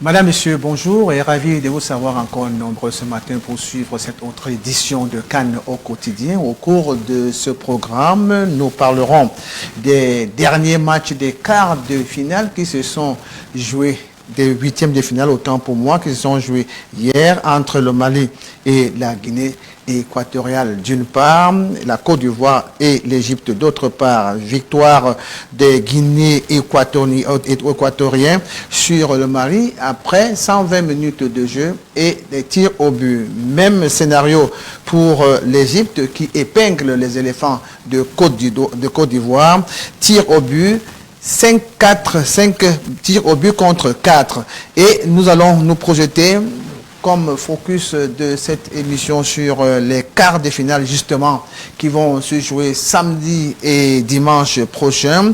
Madame, Monsieur, bonjour et ravi de vous savoir encore nombreux ce matin pour suivre cette autre édition de Cannes au quotidien. Au cours de ce programme, nous parlerons des derniers matchs des quarts de finale qui se sont joués, des huitièmes de finale, autant pour moi, qui se sont joués hier entre le Mali et la Guinée équatoriale d'une part, la Côte d'Ivoire et l'Égypte d'autre part. Victoire des Guinéens équatoriens sur le Mali après 120 minutes de jeu et des tirs au but. Même scénario pour l'Égypte qui épingle les éléphants de Côte d'Ivoire. Tir au but. 5 tirs au but contre 4. Et nous allons nous projeter comme focus de cette émission sur les quarts de finale justement qui vont se jouer samedi et dimanche prochain.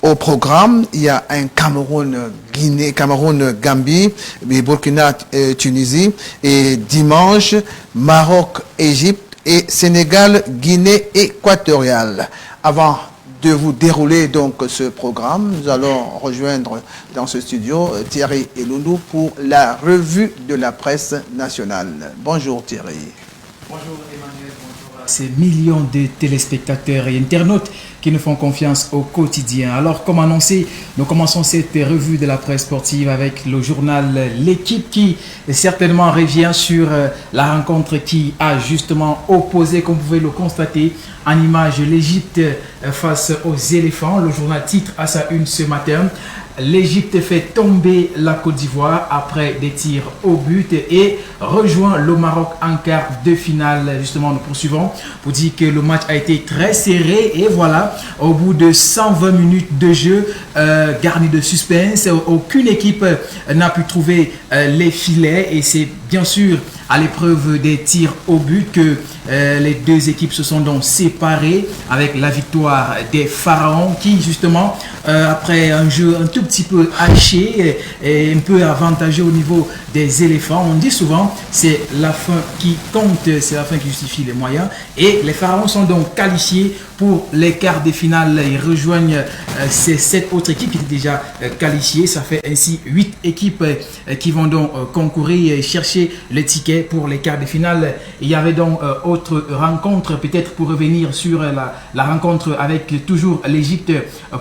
Au programme, il y a un Cameroun-Gambie, Burkina-Tunisie et dimanche, Maroc-Égypte et Sénégal-Guinée équatoriale. Avant de vous dérouler donc ce programme, nous allons rejoindre dans ce studio Thierry Elundou pour la revue de la presse nationale. Bonjour Thierry. Bonjour Emmanuel, bonjour à ces millions de téléspectateurs et internautes qui nous font confiance au quotidien. Alors, comme annoncé, nous commençons cette revue de la presse sportive avec le journal L'équipe qui certainement revient sur la rencontre qui a justement opposé, comme vous pouvez le constater, en image l'Égypte face aux éléphants. Le journal titre à sa une ce matin: l'Égypte fait tomber la Côte d'Ivoire après des tirs au but et rejoint le Maroc en quart de finale. Justement, nous poursuivons pour dire que le match a été très serré et voilà, au bout de 120 minutes de jeu garni de suspense, aucune équipe n'a pu trouver les filets et c'est bien sûr à l'épreuve des tirs au but que les deux équipes se sont donc séparées avec la victoire des Pharaons qui justement après un jeu un tout petit peu haché et un peu avantageux au niveau des éléphants, on dit souvent c'est la fin qui compte, c'est la fin qui justifie les moyens, et les Pharaons sont donc qualifiés pour les quarts de finale. Ils rejoignent ces 7 autres équipes qui étaient déjà qualifiées. Ça fait ainsi 8 équipes qui vont donc concourir et chercher les tickets pour les quarts de finale. Il y avait donc autre rencontre, peut-être pour revenir sur la rencontre avec toujours l'Égypte,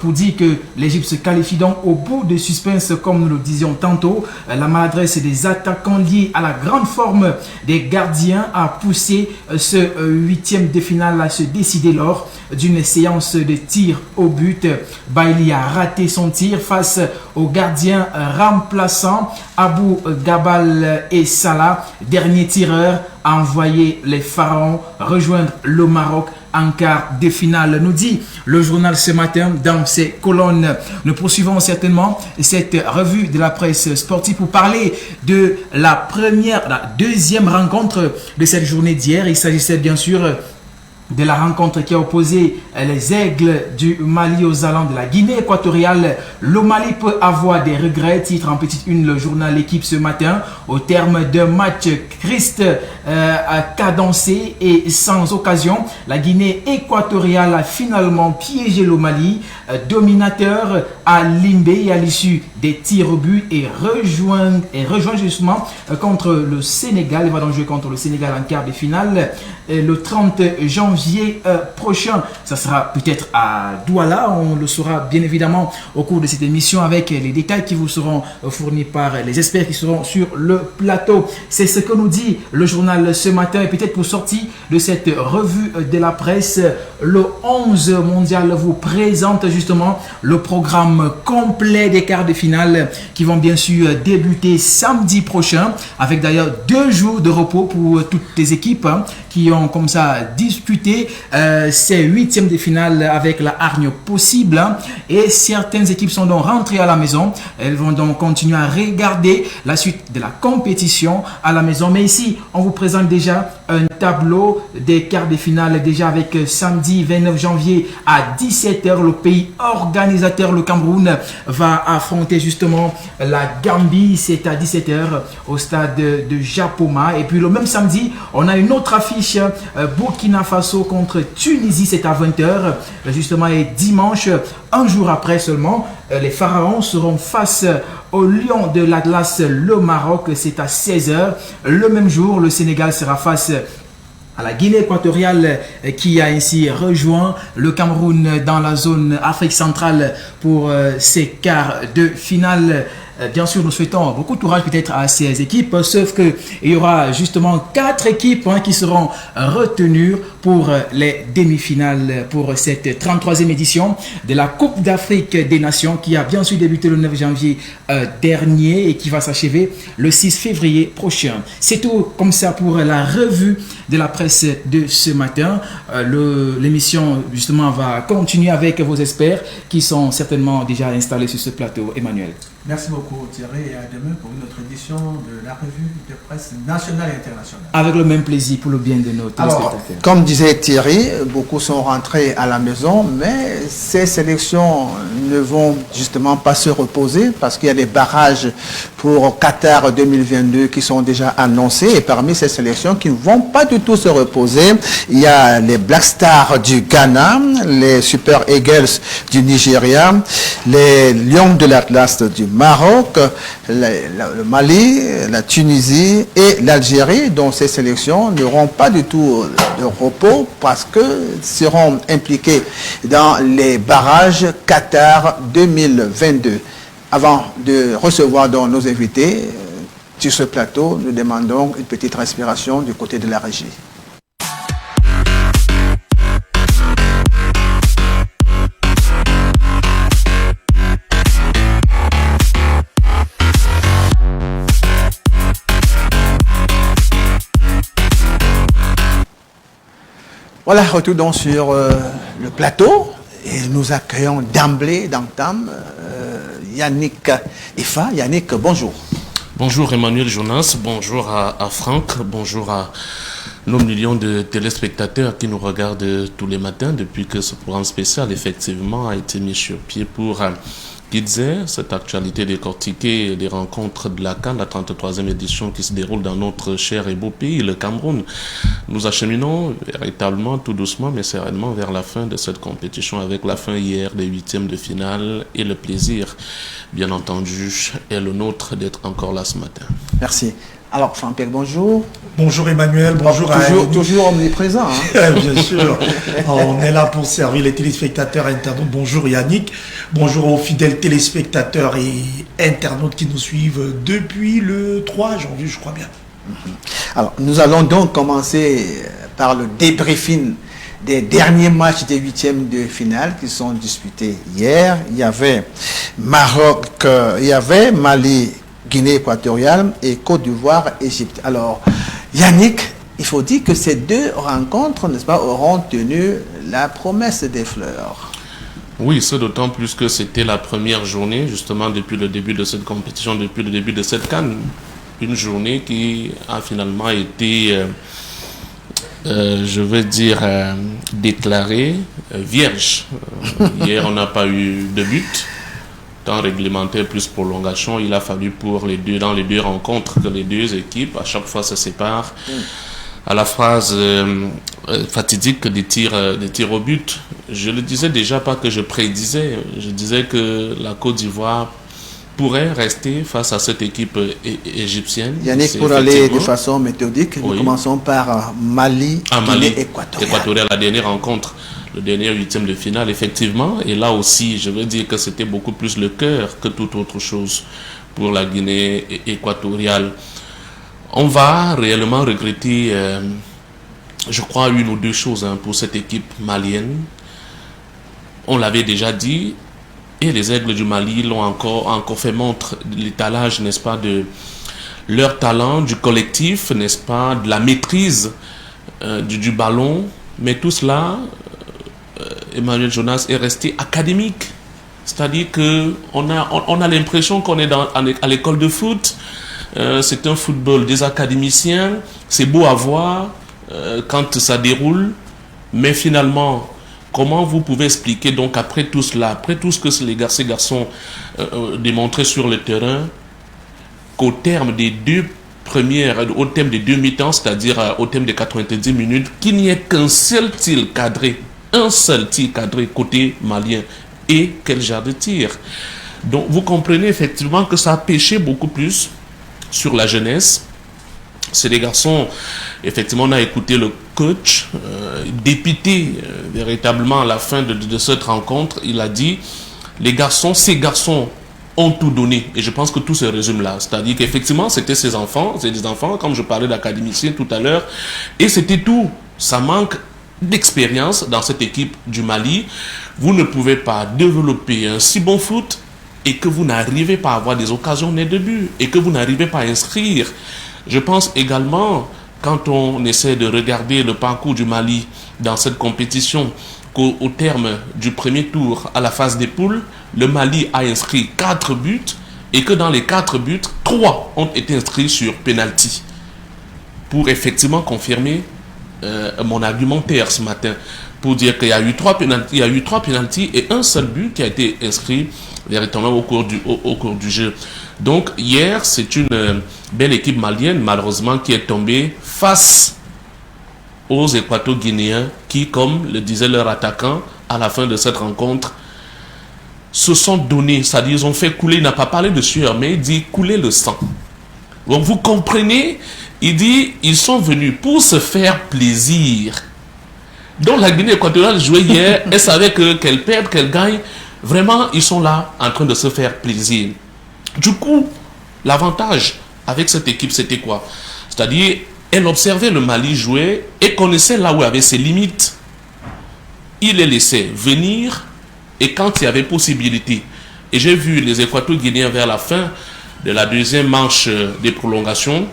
pour dire que l'Égypte se qualifie donc au bout de suspense, comme nous le disions tantôt. La maladresse des attaquants liée à la grande forme des gardiens a poussé ce huitième de finale à se décider lors d'une séance de tir au but. Bailly a raté son tir face au gardien remplaçant Abou Gabal et Salah. Dernier tireur a envoyé les Pharaons rejoindre le Maroc en quart de finale, nous dit le journal ce matin dans ses colonnes. Nous poursuivons certainement cette revue de la presse sportive pour parler de la deuxième rencontre de cette journée d'hier. Il s'agissait bien sûr de la rencontre qui a opposé les Aigles du Mali aux Allants de la Guinée équatoriale. Le Mali peut avoir des regrets, titre en petite une le journal L'équipe ce matin. Au terme d'un match triste, cadencé et sans occasion, la Guinée équatoriale a finalement piégé le Mali, dominateur à Limbé à l'issue des tirs au but et rejoint justement contre le Sénégal. Il va donc jouer contre le Sénégal en quart de finale le 30 janvier prochain. Ça sera peut-être à Douala. On le saura bien évidemment au cours de cette émission avec les détails qui vous seront fournis par les experts qui seront sur le plateau. C'est ce que nous dit le journal ce matin. Et peut-être pour sortir de cette revue de la presse, le 11 mondial vous présente justement le programme complet des quarts de finale qui vont bien sûr débuter samedi prochain, avec d'ailleurs 2 jours de repos pour toutes les équipes qui ont comme ça disputé ces huitièmes de finale avec la hargne possible, et certaines équipes sont donc rentrées à la maison. Elles vont donc continuer à regarder la suite de la compétition à la maison. Mais ici, on vous présente déjà un tableau des quarts de finale, déjà avec samedi 29 janvier à 17h. Le pays organisateur, le Cameroun, va affronter justement la Gambie. C'est à 17h au stade de Japoma. Et puis le même samedi, on a une autre affiche, Burkina Faso contre Tunisie, c'est à 20h justement. Et dimanche, un jour après seulement, les Pharaons seront face au Lion de l'Atlas, le Maroc. C'est à 16h. Le même jour, le Sénégal sera face à la Guinée équatoriale qui a ainsi rejoint le Cameroun dans la zone Afrique centrale pour ces quarts de finale. Bien sûr, nous souhaitons beaucoup de courage peut-être à ces équipes, sauf qu'il y aura justement 4 équipes qui seront retenues pour les demi-finales pour cette 33e édition de la Coupe d'Afrique des Nations qui a bien sûr débuté le 9 janvier dernier et qui va s'achever le 6 février prochain. C'est tout comme ça pour la revue de la presse de ce matin. L'émission justement va continuer avec vos experts qui sont certainement déjà installés sur ce plateau. Emmanuel. Merci beaucoup Thierry et à demain pour une autre édition de la revue de presse nationale et internationale. Avec le même plaisir pour le bien de nos téléspectateurs. Alors, comme disait Thierry, beaucoup sont rentrés à la maison, mais ces sélections ne vont justement pas se reposer parce qu'il y a des barrages pour Qatar 2022 qui sont déjà annoncés et parmi ces sélections qui ne vont pas du tout se reposer, il y a les Black Stars du Ghana, les Super Eagles du Nigeria, les Lions de l'Atlas du Maroc, le Mali, la Tunisie et l'Algérie, dont ces sélections n'auront pas du tout de repos parce que seront impliqués dans les barrages Qatar 2022. Avant de recevoir donc nos invités sur ce plateau, nous demandons une petite respiration du côté de la régie. Voilà, retour donc sur le plateau et nous accueillons d'emblée, d'entame, Yannick Ifa. Yannick, bonjour. Bonjour Emmanuel Jonas, bonjour à Franck, bonjour à nos millions de téléspectateurs qui nous regardent tous les matins depuis que ce programme spécial effectivement a été mis sur pied pour guider cette actualité décortiquée des rencontres de la CAN, la 33e édition qui se déroule dans notre cher et beau pays, le Cameroun. Nous acheminons véritablement tout doucement mais sereinement vers la fin de cette compétition avec la fin hier des 8e de finale et le plaisir, bien entendu, est le nôtre d'être encore là ce matin. Merci. Alors, Jean-Pierre, bonjour. Bonjour Emmanuel, bonjour à toujours omniprésent. Hein. Bien sûr, on est là pour servir les téléspectateurs et internautes. Bonjour Yannick, bonjour aux fidèles téléspectateurs et internautes qui nous suivent depuis le 3 janvier, je crois bien. Alors, nous allons donc commencer par le débriefing des derniers matchs des 8e de finale qui sont disputés hier. Il y avait Maroc, il y avait Mali, Guinée équatoriale et Côte d'Ivoire, Égypte. Alors, Yannick, il faut dire que ces deux rencontres, n'est-ce pas, auront tenu la promesse des fleurs. Oui, c'est d'autant plus que c'était la première journée, justement, depuis le début de cette compétition, depuis le début de cette CAN. Une journée qui a finalement été, je veux dire, déclarée vierge. Hier, on n'a pas eu de but. Temps réglementaire plus prolongation, il a fallu pour les deux, dans les deux rencontres, que les deux équipes à chaque fois se séparent à la phase fatidique des tirs au but. Je le disais déjà, pas que je prédisais, je disais que la Côte d'Ivoire pourrait rester face à cette équipe égyptienne. Yannick, pour aller de façon méthodique, nous commençons par Mali, Guinée équatoriale. La dernière rencontre, le dernier 8e de finale, effectivement. Et là aussi, je veux dire que c'était beaucoup plus le cœur que toute autre chose pour la Guinée équatoriale. On va réellement regretter, je crois, une ou deux choses pour cette équipe malienne. On l'avait déjà dit, et les Aigles du Mali l'ont encore fait montre de l'étalage, n'est-ce pas, de leur talent, du collectif, n'est-ce pas, de la maîtrise du ballon. Mais tout cela, Emmanuel Jonas, est resté académique. C'est-à-dire qu'on a l'impression qu'on est à l'école de foot. C'est un football des académiciens. C'est beau à voir quand ça déroule. Mais finalement, comment vous pouvez expliquer donc après tout cela, après tout ce que ces garçons démontraient sur le terrain, qu'au terme des deux mi-temps, c'est-à-dire au terme des 90 minutes, qu'il n'y ait qu'un seul tir cadré côté malien. Et quel genre de tir? Donc vous comprenez effectivement que ça a pêché beaucoup plus sur la jeunesse. C'est des garçons, effectivement, on a écouté le coach, dépité véritablement à la fin de cette rencontre. Il a dit, ces garçons ont tout donné. Et je pense que tout se résume là. C'est-à-dire qu'effectivement, c'est des enfants, comme je parlais d'académiciens tout à l'heure, et c'était tout. Ça manque d'expérience dans cette équipe du Mali. Vous ne pouvez pas développer un si bon foot et que vous n'arrivez pas à avoir des occasions nettes de but et que vous n'arrivez pas à inscrire. Je pense également, quand on essaie de regarder le parcours du Mali dans cette compétition, qu'au terme du premier tour à la phase des poules, le Mali a inscrit 4 buts et que dans les 4 buts, 3 ont été inscrits sur penalty. Pour effectivement confirmer mon argumentaire ce matin, pour dire qu'il y a eu 3 penalty et un seul but qui a été inscrit véritablement au cours du jeu. Donc hier, c'est une belle équipe malienne, malheureusement, qui est tombée face aux Équato-Guinéens qui, comme le disait leur attaquant à la fin de cette rencontre, se sont donnés, c'est-à-dire ils ont fait couler, il n'a pas parlé de sueur, mais il dit couler le sang. Donc vous comprenez, il dit ils sont venus pour se faire plaisir. Donc la Guinée équatoriale jouait hier, elle savait qu'elle perd, qu'elle gagne. Vraiment, ils sont là en train de se faire plaisir. Du coup, l'avantage avec cette équipe, c'était quoi? C'est-à-dire, elle observait le Mali jouer et connaissait là où il y avait ses limites. Il les laissait venir et quand il y avait possibilité. Et j'ai vu les Équato-Guinéens vers la fin de la deuxième manche des prolongations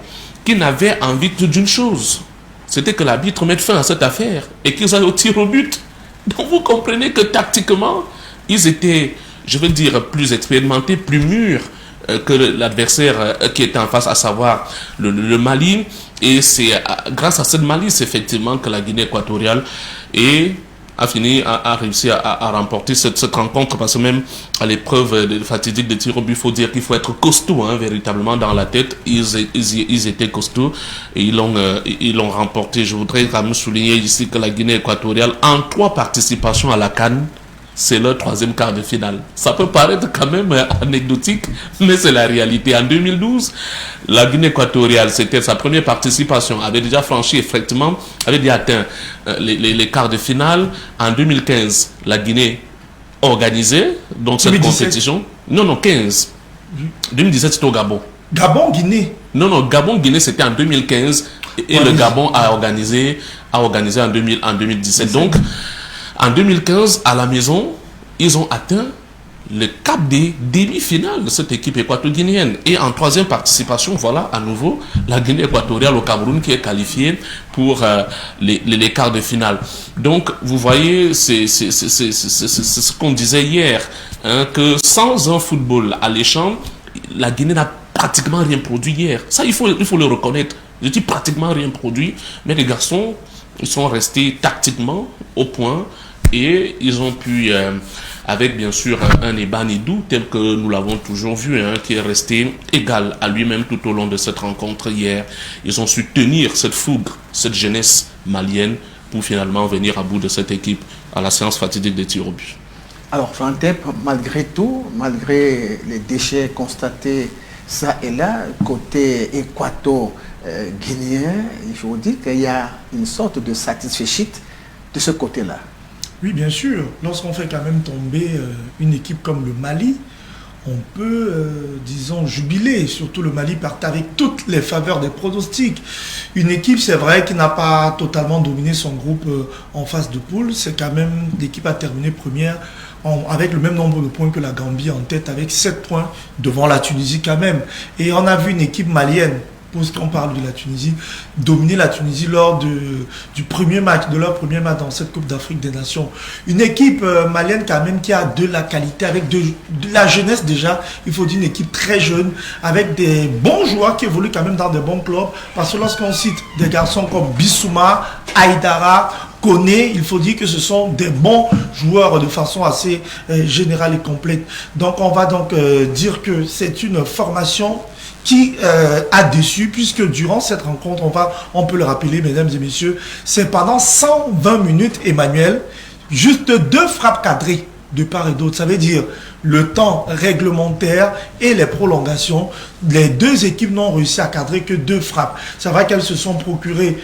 qui n'avaient envie que d'une chose. C'était que l'arbitre mette fin à cette affaire et qu'ils aillent au tir au but. Donc vous comprenez que tactiquement, ils étaient, je veux dire, plus expérimentés, plus mûrs que l'adversaire qui était en face, à savoir le Mali. Et c'est grâce à cette malice, effectivement, que la Guinée équatoriale a réussi à remporter cette rencontre, parce que même à l'épreuve fatidique de tir au but, il faut dire qu'il faut être costaud, véritablement dans la tête. Ils étaient costauds et ils l'ont remporté. Je voudrais quand même souligner ici que la Guinée équatoriale, en 3 participations à la CAN, c'est leur 3e quart de finale. Ça peut paraître quand même anecdotique, mais c'est la réalité. En 2012, la Guinée équatoriale, c'était sa première participation, avait déjà franchi, effectivement, avait déjà atteint les quarts de finale. En 2015, la Guinée organisait donc cette 2017. compétition. Non, 15. 2017, c'était au Gabon. Gabon, Guinée. Non, Gabon-Guinée, c'était en 2015 et le Gabon a organisé en 2017. Donc, en 2015, à la maison, ils ont atteint le cap des demi-finales de cette équipe équato-guinéenne. Et en 3e participation, voilà, à nouveau, la Guinée équatoriale au Cameroun qui est qualifiée pour les quarts de finale. Donc, vous voyez, c'est ce qu'on disait hier, que sans un football alléchant, la Guinée n'a pratiquement rien produit hier. Ça, il faut le reconnaître. Je dis pratiquement rien produit, mais les garçons, ils sont restés tactiquement au point et ils ont pu, avec bien sûr un Ebanidou tel que nous l'avons toujours vu, qui est resté égal à lui-même tout au long de cette rencontre hier. Ils ont su tenir cette fougue, cette jeunesse malienne pour finalement venir à bout de cette équipe à la séance fatidique des tirs au but. Alors, Jean-Tep, malgré tout, malgré les déchets constatés ça et là, côté équato-guinéen, il faut dire qu'il y a une sorte de satisfaction de ce côté-là. Oui, bien sûr. Lorsqu'on fait quand même tomber une équipe comme le Mali, on peut, disons, jubiler. Surtout le Mali part avec toutes les faveurs des pronostics. Une équipe, c'est vrai, qui n'a pas totalement dominé son groupe en phase de poule. C'est quand même l'équipe a terminé première avec le même nombre de points que la Gambie en tête, avec 7 points devant la Tunisie quand même. Et on a vu une équipe malienne, puisqu'on parle de la Tunisie, dominer la Tunisie lors de leur premier match dans cette Coupe d'Afrique des Nations. Une équipe malienne quand même qui a de la qualité, avec de la jeunesse déjà, il faut dire une équipe très jeune, avec des bons joueurs qui évoluent quand même dans des bons clubs, parce que lorsqu'on cite des garçons comme Bissouma, Aïdara, Koné, il faut dire que ce sont des bons joueurs de façon assez générale et complète. Donc on va donc dire que c'est une formation qui a déçu, puisque durant cette rencontre, on peut le rappeler, mesdames et messieurs, c'est pendant 120 minutes, Emmanuel, juste 2 frappes cadrées de part et d'autre. Ça veut dire le temps réglementaire et les prolongations. Les deux équipes n'ont réussi à cadrer que 2 frappes. C'est vrai qu'elles se sont procurées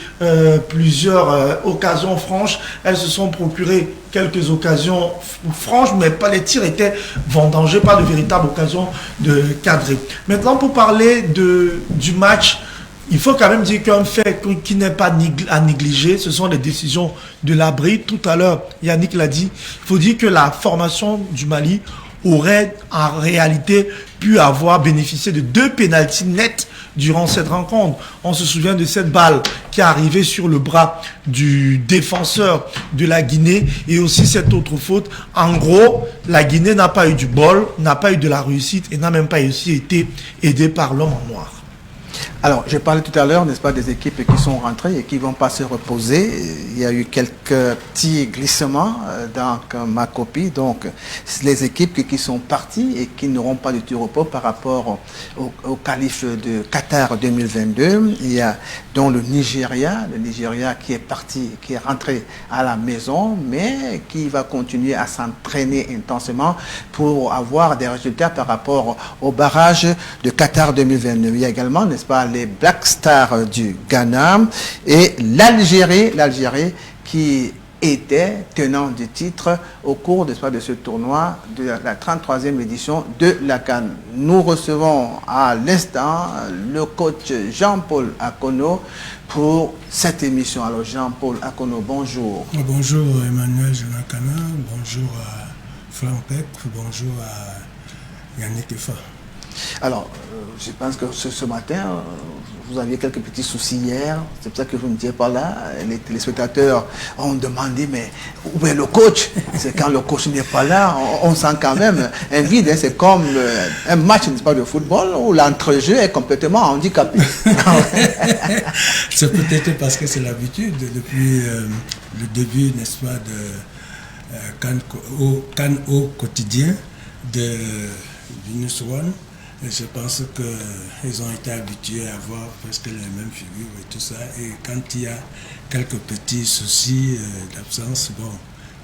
plusieurs occasions franches. Elles se sont procurées quelques occasions franches, mais pas les tirs étaient vendangés, pas de véritable occasion de cadrer. Maintenant, pour parler du match, il faut quand même dire qu'un fait qui n'est pas à négliger, ce sont les décisions de l'arbitre. Tout à l'heure, Yannick l'a dit, il faut dire que la formation du Mali aurait en réalité pu avoir bénéficié de 2 pénaltys nets durant cette rencontre. On se souvient de cette balle qui est arrivée sur le bras du défenseur de la Guinée et aussi cette autre faute. En gros, la Guinée n'a pas eu du bol, n'a pas eu de la réussite et n'a même pas aussi été aidée par l'homme en noir. Alors, je parlais tout à l'heure, n'est-ce pas, des équipes qui sont rentrées et qui ne vont pas se reposer. Il y a eu quelques petits glissements dans ma copie. Donc, les équipes qui sont parties et qui n'auront pas de repos par rapport au qualif de Qatar 2022. Il y a donc le Nigeria qui est parti, qui est rentré à la maison, mais qui va continuer à s'entraîner intensément pour avoir des résultats par rapport au barrage de Qatar 2022. Il y a également, n'est-ce pas, les Black Stars du Ghana et l'Algérie qui était tenant du titre au cours de ce tournoi de la 33e édition de la CAN. Nous recevons à l'instant le coach Jean-Paul Akono pour cette émission. Alors Jean-Paul Akono, bonjour. Bonjour Emmanuel Jonakana, bonjour à Franck Peck, bonjour à Yannick Efa. Alors, je pense que ce matin, vous aviez quelques petits soucis hier, c'est pour ça que vous n'étiez pas là. Les téléspectateurs ont demandé, mais où est le coach? C'est quand le coach n'est pas là, on sent quand même un vide. Hein. C'est comme un match, n'est-ce pas, de football où l'entrejeu est complètement handicapé. C'est peut-être parce que c'est l'habitude, depuis le début, n'est-ce pas, de CAN au quotidien de Venus One. Je pense qu'ils ont été habitués à voir presque les mêmes figures et tout ça. Et quand il y a quelques petits soucis d'absence, bon,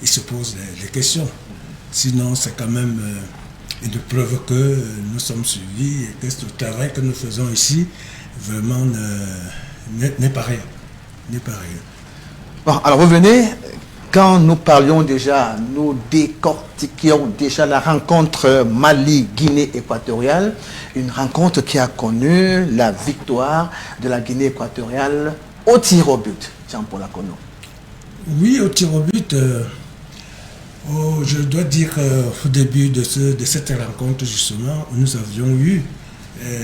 ils se posent des questions. Sinon, c'est quand même une preuve que nous sommes suivis et que le travail que nous faisons ici, vraiment, n'est pas rien. Bon, alors revenez. Quand nous parlions déjà, nous décortiquions déjà la rencontre Mali-Guinée équatoriale, une rencontre qui a connu la victoire de la Guinée équatoriale au tir au but. Jean-Paul Akono. Oui, au tir au but. Je dois dire qu'au début de cette rencontre, justement, nous avions eu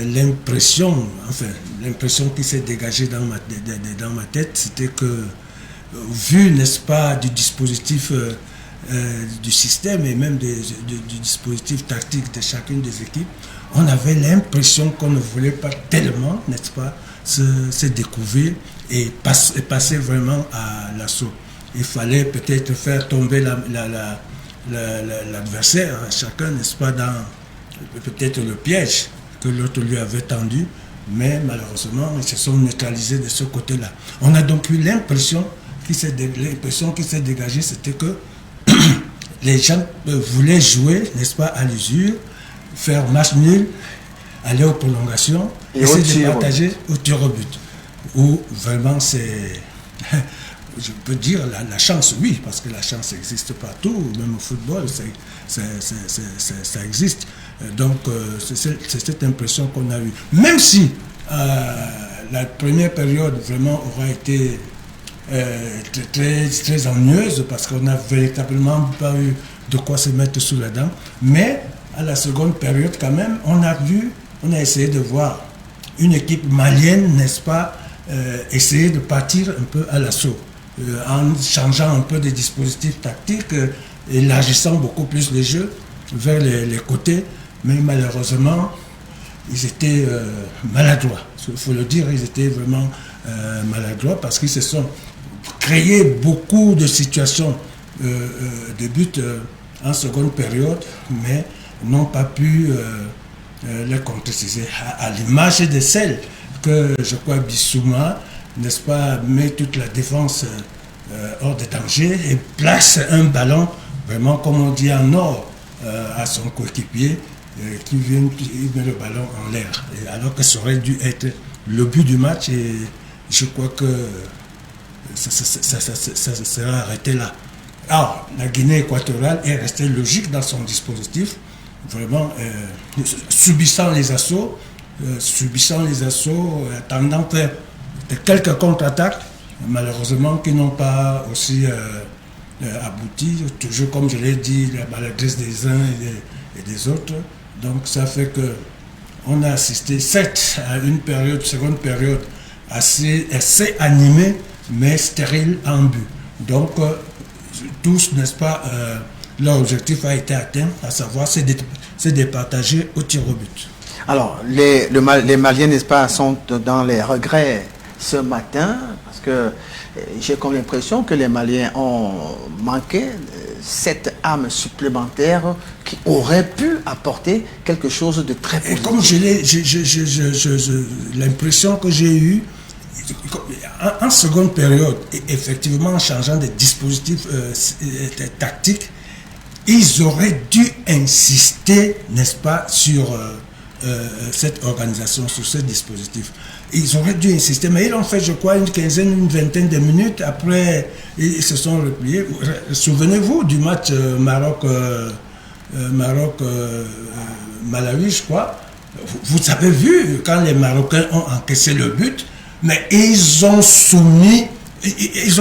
l'impression qui s'est dégagée dans ma tête, c'était que vu, n'est-ce pas, du dispositif du système et même du dispositif tactique de chacune des équipes, on avait l'impression qu'on ne voulait pas tellement, n'est-ce pas, se découvrir et passer vraiment à l'assaut. Il fallait peut-être faire tomber l'adversaire, chacun, n'est-ce pas, dans peut-être le piège que l'autre lui avait tendu, mais malheureusement, ils se sont neutralisés de ce côté-là. On a donc eu l'impression qui s'est dégagée, c'était que les gens voulaient jouer, n'est-ce pas, à l'usure, faire match nul, aller aux prolongations, et essayer de partager au tir au but. Où vraiment c'est, je peux dire, la chance, oui, parce que la chance existe partout, même au football, ça existe. Donc c'est cette impression qu'on a eue. Même si la première période vraiment aura été très ennuyeuse parce qu'on n'a véritablement pas eu de quoi se mettre sous la dent, mais à la seconde période quand même on a essayé de voir une équipe malienne, n'est-ce pas, essayer de partir un peu à l'assaut en changeant un peu des dispositifs tactiques, élargissant beaucoup plus les jeux vers les côtés, mais malheureusement ils étaient maladroits, il faut le dire, ils étaient vraiment maladroits parce qu'ils se sont créé beaucoup de situations de but en seconde période, mais n'ont pas pu les concrétiser. À l'image de celle que, je crois, Bissouma, n'est-ce pas, met toute la défense hors de danger et place un ballon vraiment, comme on dit en or, à son coéquipier, qui vient, il met le ballon en l'air. Alors que ça aurait dû être le but du match, et je crois que ça sera arrêté là. Alors, la Guinée équatoriale est restée logique dans son dispositif, vraiment subissant les assauts, attendant quelques contre-attaques, malheureusement, qui n'ont pas aussi abouti, toujours comme je l'ai dit, la maladresse des uns et des autres. Donc ça fait que on a assisté certes à une seconde période assez animée, mais stérile en but. Donc tous, n'est-ce pas, leur objectif a été atteint, à savoir c'est de partager au tir au but. Alors, les Maliens, n'est-ce pas, sont dans les regrets ce matin, parce que j'ai comme l'impression que les Maliens ont manqué cette arme supplémentaire qui aurait pu apporter quelque chose de très positif. Et comme l'impression que j'ai eue, en seconde période, effectivement en changeant des dispositifs tactiques, ils auraient dû insister, n'est-ce pas, sur cette organisation, sur ce dispositif. Ils auraient dû insister, mais ils ont fait, je crois, une quinzaine, une vingtaine de minutes. Après, ils se sont repliés. Souvenez-vous du match Maroc-Malawi, je crois. Vous avez vu, quand les Marocains ont encaissé le but, mais ils ont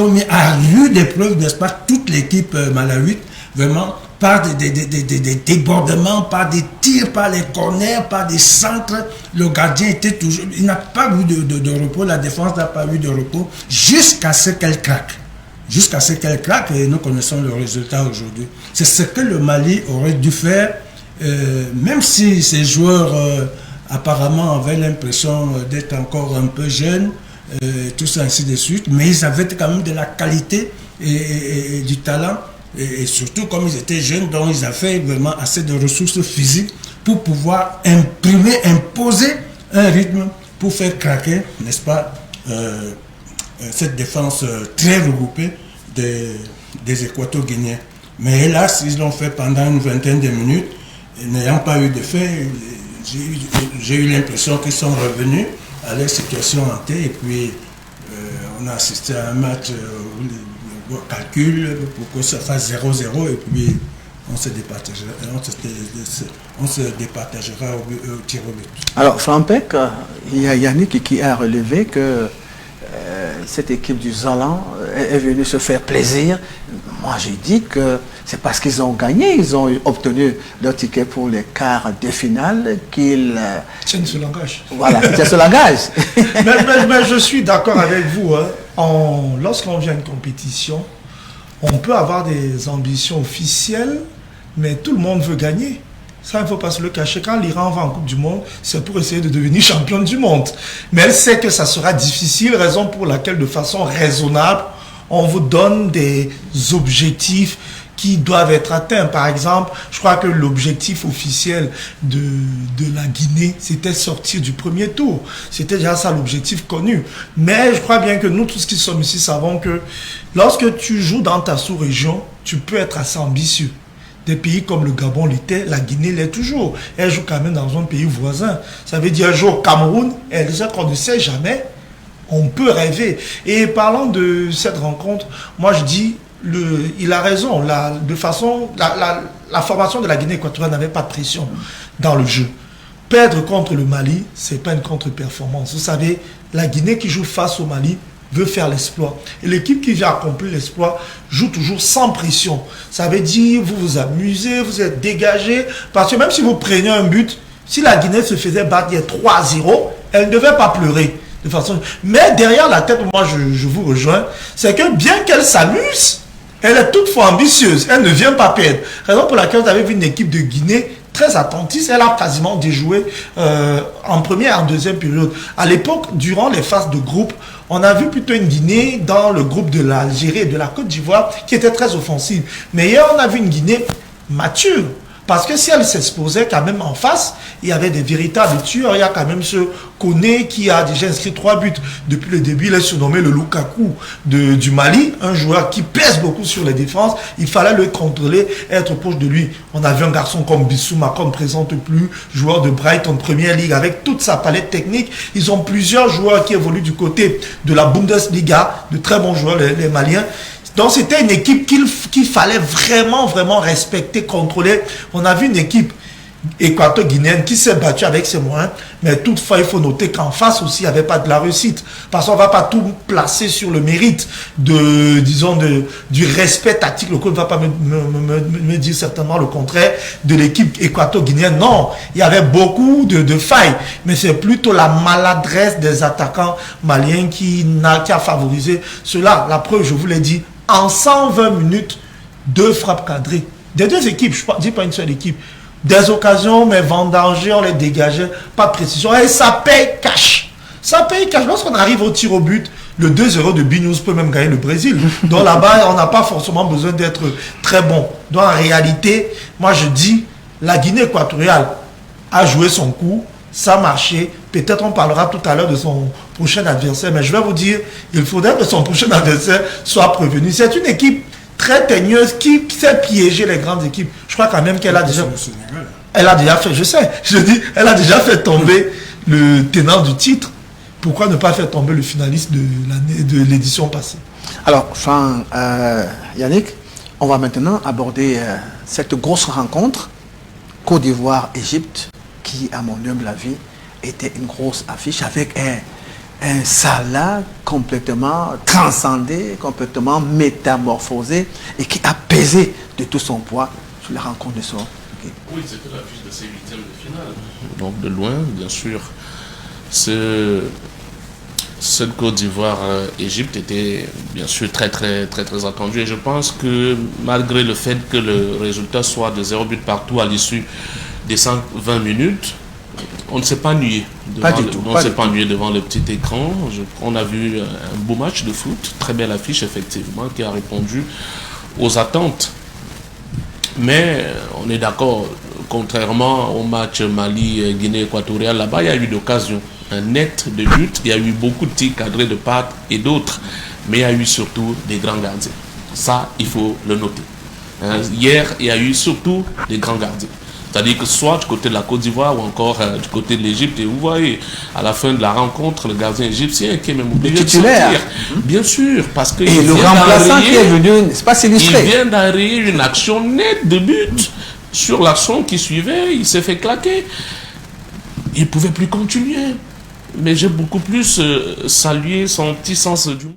mis à rude épreuve, n'est-ce pas, toute l'équipe malawite, vraiment, par des débordements, par des tirs, par les corners, par des centres. Le gardien était toujours... Il n'a pas eu de repos, la défense n'a pas eu de repos, jusqu'à ce qu'elle craque. Jusqu'à ce qu'elle craque, et nous connaissons le résultat aujourd'hui. C'est ce que le Mali aurait dû faire, même si ces joueurs apparemment avaient l'impression d'être encore un peu jeunes, tout ça ainsi de suite, mais ils avaient quand même de la qualité et du talent. Et surtout, comme ils étaient jeunes, donc ils avaient vraiment assez de ressources physiques pour pouvoir imposer un rythme pour faire craquer, n'est-ce pas, cette défense très regroupée des Équato-Guinéens. Mais hélas, ils l'ont fait pendant une vingtaine de minutes, n'ayant pas eu d'effet. J'ai eu l'impression qu'ils sont revenus à leur situation hantée, et puis on a assisté à un match où calcul pour que ça fasse 0-0, et puis on se départagera au tir au but. Alors, Frampek, il y a Yannick qui a relevé que cette équipe du Zalan est venue se faire plaisir. Moi, j'ai dit que c'est parce qu'ils ont gagné, ils ont obtenu leur ticket pour les quarts de finale qu'ils... Tiens ce langage. Voilà, tiens ce langage. mais je suis d'accord avec vous. Hein. Lorsqu'on vient à une compétition, on peut avoir des ambitions officielles, mais tout le monde veut gagner. Ça, il ne faut pas se le cacher. Quand l'Iran va en Coupe du Monde, c'est pour essayer de devenir championne du monde. Mais elle sait que ça sera difficile, raison pour laquelle, de façon raisonnable, on vous donne des objectifs qui doivent être atteints. Par exemple, je crois que l'objectif officiel de la Guinée, c'était sortir du premier tour. C'était déjà ça l'objectif connu. Mais je crois bien que nous, tous qui sommes ici, savons que lorsque tu joues dans ta sous-région, tu peux être assez ambitieux. Des pays comme le Gabon l'était, la Guinée l'est toujours. Elle joue quand même dans un pays voisin. Ça veut dire un jour Cameroun, elle sait qu'on ne sait jamais. On peut rêver. Et parlant de cette rencontre, moi je dis, il a raison. La formation de la Guinée équatoriale n'avait pas de pression dans le jeu. Perdre contre le Mali, ce n'est pas une contre-performance. Vous savez, la Guinée qui joue face au Mali veut faire l'exploit. Et l'équipe qui vient accomplir l'exploit joue toujours sans pression. Ça veut dire, vous vous amusez, vous êtes dégagé. Parce que même si vous prenez un but, si la Guinée se faisait battre 3-0, elle ne devait pas pleurer. De façon... Mais derrière la tête, moi je vous rejoins, c'est que bien qu'elle s'amuse, elle est toutefois ambitieuse. Elle ne vient pas perdre. Raison pour laquelle vous avez vu une équipe de Guinée très attentive. Elle a quasiment déjoué en première et en deuxième période. À l'époque, durant les phases de groupe, on a vu plutôt une Guinée dans le groupe de l'Algérie et de la Côte d'Ivoire qui était très offensive. Mais hier, on a vu une Guinée mature. Parce que si elle s'exposait quand même en face, il y avait des véritables tueurs. Il y a quand même ce Koné qui a déjà inscrit 3 buts. Depuis le début, il est surnommé le Lukaku du Mali, un joueur qui pèse beaucoup sur les défenses. Il fallait le contrôler, être proche de lui. On a vu un garçon comme Bissouma, qu'on ne présente plus, joueur de Brighton Première Ligue, avec toute sa palette technique. Ils ont plusieurs joueurs qui évoluent du côté de la Bundesliga, de très bons joueurs, les Maliens. Donc c'était une équipe qu'il fallait vraiment respecter, contrôler. On a vu une équipe équato-guinéenne qui s'est battue avec ses moyens, mais toutefois il faut noter qu'en face aussi il n'y avait pas de la réussite, parce qu'on ne va pas tout placer sur le mérite du respect tactique. Le coach ne va pas me dire certainement le contraire de l'équipe équato-guinéenne. Non, il y avait beaucoup de failles, mais c'est plutôt la maladresse des attaquants maliens qui a favorisé cela. La preuve, je vous l'ai dit, en 120 minutes, 2 frappes cadrées. Des deux équipes, je ne dis pas une seule équipe. Des occasions, mais vendangées, on les dégageait, pas de précision. Et ça paye cash. Ça paye cash. Lorsqu'on arrive au tir au but, le 2-0 de Binous peut même gagner le Brésil. Donc là-bas, on n'a pas forcément besoin d'être très bon. Donc en réalité, moi je dis, la Guinée équatoriale a joué son coup, ça a marché. Peut-être on parlera tout à l'heure de son prochain adversaire, mais je vais vous dire, il faudrait que son prochain adversaire soit prévenu. C'est une équipe très teigneuse qui sait piéger les grandes équipes. Je crois quand même qu'elle a déjà... Elle a déjà fait, je sais, je dis, elle a déjà fait tomber le tenant du titre. Pourquoi ne pas faire tomber le finaliste de l'édition passée? Alors, Yannick, on va maintenant aborder cette grosse rencontre Côte d'Ivoire-Égypte qui, à mon humble avis, était une grosse affiche avec un Salah complètement transcendé, complètement métamorphosé et qui a pesé de tout son poids sur la rencontre de soir. Okay. Oui, c'était l'affiche de ces 8e de finale. Donc de loin, bien sûr, cette Côte d'Ivoire-Égypte était bien sûr très attendue. Et je pense que malgré le fait que le résultat soit de 0 but partout à l'issue des 120 minutes, on ne s'est pas ennuyé devant le petit écran. On a vu un beau match de foot, très belle affiche effectivement, qui a répondu aux attentes. Mais on est d'accord, contrairement au match Mali-Guinée équatoriale, là-bas il y a eu d'occasions, un net de but, il y a eu beaucoup de tirs cadrés de part et d'autres, mais il y a eu surtout des grands gardiens. Ça, il faut le noter. Hier, il y a eu surtout des grands gardiens. C'est-à-dire que soit du côté de la Côte d'Ivoire ou encore du côté de l'Égypte, et vous voyez, à la fin de la rencontre, le gardien égyptien qui est même obligé de sortir. Bien sûr, parce que... Et le remplaçant qui est venu, c'est pas s'illustrer. Il vient d'arrayer une action nette de but. Sur l'action qui suivait, il s'est fait claquer. Il ne pouvait plus continuer. Mais j'ai beaucoup plus salué son petit sens du...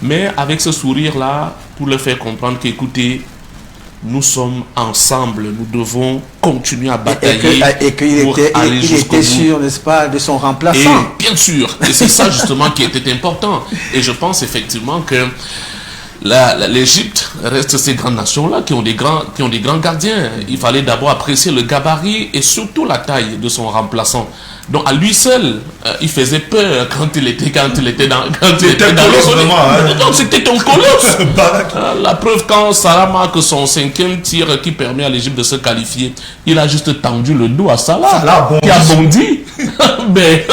Mais avec ce sourire-là, pour le faire comprendre qu'écoutez, nous sommes ensemble, nous devons continuer à batailler et qu'il était sûr, n'est-ce pas, de son remplaçant. Et bien sûr, et c'est ça justement qui était important. Et je pense effectivement que l'Égypte reste ces grandes nations-là qui ont des grands gardiens. Il fallait d'abord apprécier le gabarit et surtout la taille de son remplaçant. Donc à lui seul, il faisait peur quand il était dans le donc c'était un colosse. La preuve, quand Salah marque son 5e tir qui permet à l'Égypte de se qualifier, il a juste tendu le dos à Salah qui a bondi. Mais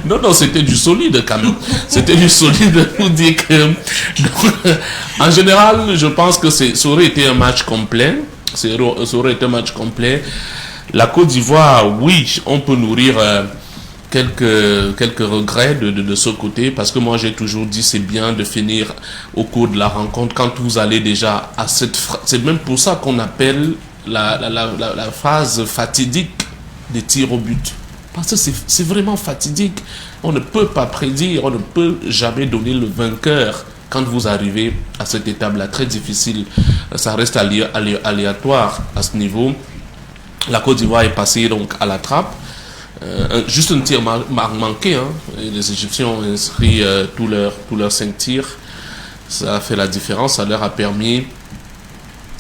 non, c'était du solide quand même. C'était du solide pour dire que en général, je pense que ça aurait été un match complet. Ça aurait été un match complet. La Côte d'Ivoire, oui, on peut nourrir quelques regrets de ce côté, parce que moi j'ai toujours dit c'est bien de finir au cours de la rencontre quand vous allez déjà à c'est même pour ça qu'on appelle la phase fatidique des tirs au but, parce que c'est vraiment fatidique. On ne peut pas prédire, on ne peut jamais donner le vainqueur quand vous arrivez à cette étape-là, très difficile. Ça reste aléatoire à ce niveau. La Côte d'Ivoire est passée donc à la trappe. Juste un tir manqué. Les Égyptiens ont inscrit tous leurs 5 tirs. Ça a fait la différence. Ça leur a permis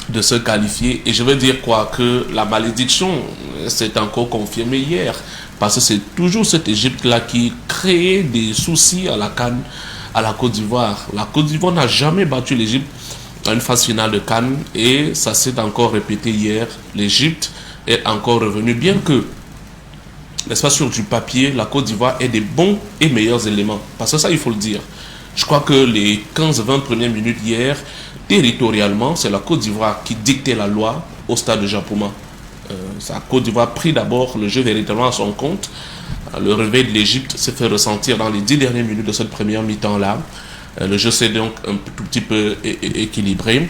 de se qualifier. Et je veux dire quoi? Que la malédiction s'est encore confirmée hier. Parce que c'est toujours cette Égypte-là qui créait des soucis à la CAN à la Côte d'Ivoire. La Côte d'Ivoire n'a jamais battu l'Égypte à une phase finale de CAN et ça s'est encore répété hier. L'Égypte est encore revenue, bien que, n'est-ce pas, sur du papier, la Côte d'Ivoire ait des bons et meilleurs éléments. Parce que ça, il faut le dire. Je crois que les 15-20 premières minutes hier, territorialement, c'est la Côte d'Ivoire qui dictait la loi au stade de Japoma. La Côte d'Ivoire pris d'abord le jeu véritablement à son compte. Le réveil de l'Égypte s'est fait ressentir dans les 10 dernières minutes de cette première mi-temps-là. Le jeu s'est donc un tout petit peu équilibré.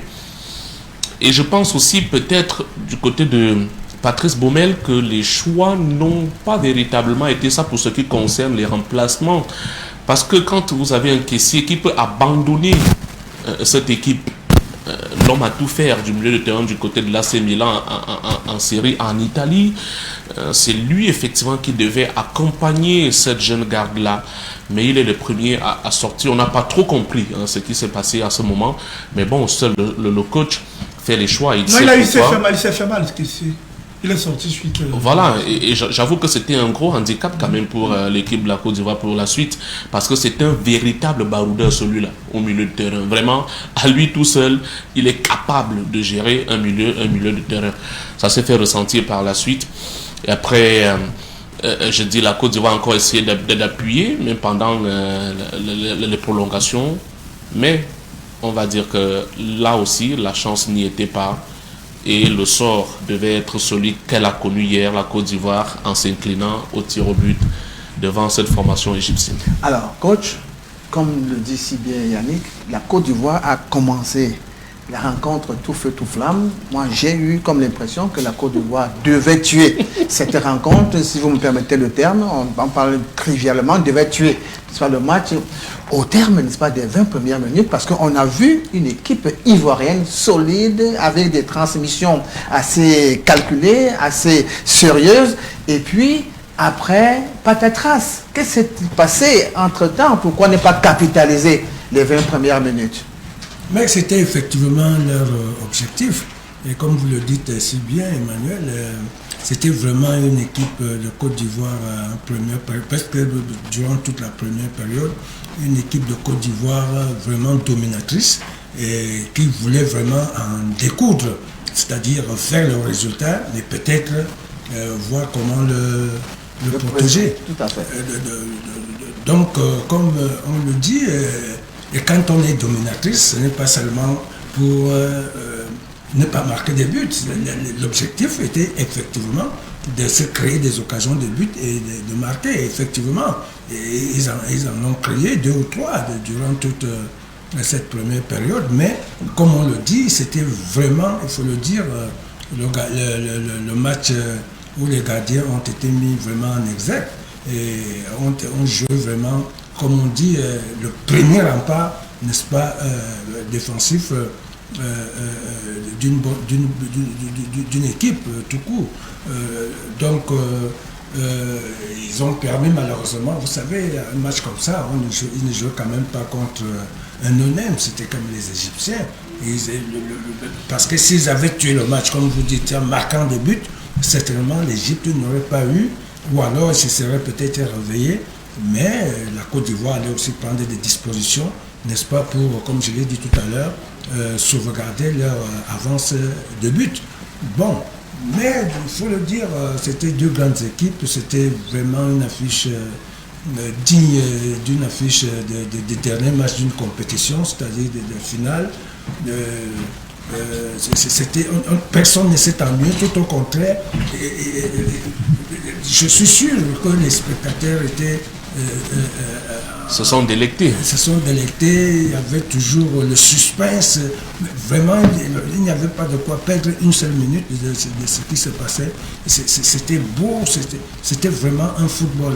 Et je pense aussi peut-être du côté de Patrice Baumel que les choix n'ont pas véritablement été ça pour ce qui concerne les remplacements. Parce que quand vous avez un caissier qui peut abandonner cette équipe, l'homme a tout faire du milieu de terrain du côté de l'AC Milan en série en Italie. C'est lui effectivement qui devait accompagner cette jeune garde-là. Mais il est le premier à sortir. On n'a pas trop compris ce qui s'est passé à ce moment. Mais bon, seul le coach fait les choix. Il s'est fait mal ce caissier. Il est sorti suite. Voilà, et j'avoue que c'était un gros handicap quand même pour l'équipe de la Côte d'Ivoire pour la suite, parce que c'est un véritable baroudeur celui-là au milieu de terrain. Vraiment, à lui tout seul, il est capable de gérer un milieu de terrain. Ça s'est fait ressentir par la suite. Et après, je dis la Côte d'Ivoire a encore essayé d'appuyer, même pendant les prolongations. Mais on va dire que là aussi, la chance n'y était pas. Et le sort devait être celui qu'elle a connu hier, la Côte d'Ivoire, en s'inclinant au tir au but devant cette formation égyptienne. Alors, coach, comme le dit si bien Yannick, la Côte d'Ivoire a commencé la rencontre tout feu, tout flamme. Moi, j'ai eu comme l'impression que la Côte d'Ivoire devait tuer cette rencontre, si vous me permettez le terme, on parle trivialement, devait tuer le match au terme, n'est-ce pas, des 20 premières minutes, parce qu'on a vu une équipe ivoirienne solide, avec des transmissions assez calculées, assez sérieuses, et puis après, patatras. Qu'est-ce qui s'est passé entre-temps? Pourquoi ne pas capitaliser les 20 premières minutes? Mais c'était effectivement leur objectif. Et comme vous le dites si bien, Emmanuel, c'était vraiment une équipe de Côte d'Ivoire en première période, presque durant toute la première période, une équipe de Côte d'Ivoire vraiment dominatrice et qui voulait vraiment en découdre, c'est-à-dire faire le résultat, mais peut-être voir comment le protéger. Tout à fait. Donc, comme on le dit, et quand on est dominatrice, ce n'est pas seulement pour ne pas marquer des buts. L'objectif était effectivement de se créer des occasions de but et de marquer, effectivement. Et ils en ont créé 2 ou 3 durant toute cette première période. Mais, comme on le dit, c'était vraiment, il faut le dire, le match où les gardiens ont été mis vraiment en exergue et ont joué vraiment, comme on dit, le premier rempart, n'est-ce pas, défensif d'une équipe tout court. Donc, ils ont permis malheureusement, vous savez, un match comme ça, ils ne jouaient quand même pas contre un non-name, c'était comme les Égyptiens. Parce que s'ils avaient tué le match, comme vous dites, en marquant des buts, certainement l'Égypte n'aurait pas eu, ou alors ils se seraient peut-être réveillés. Mais la Côte d'Ivoire allait aussi prendre des dispositions, n'est-ce pas, pour, comme je l'ai dit tout à l'heure, sauvegarder leur avance de but. Bon, mais il faut le dire, c'était 2 grandes équipes, c'était vraiment une affiche digne d'une affiche des derniers matchs d'une compétition, c'est-à-dire de finale. Personne ne s'est ennuyé, tout au contraire. Je suis sûr que les spectateurs étaient se sont délectés. Il y avait toujours le suspense. Vraiment, il n'y avait pas de quoi perdre une seule minute de ce qui se passait. C'était beau, c'était vraiment un football.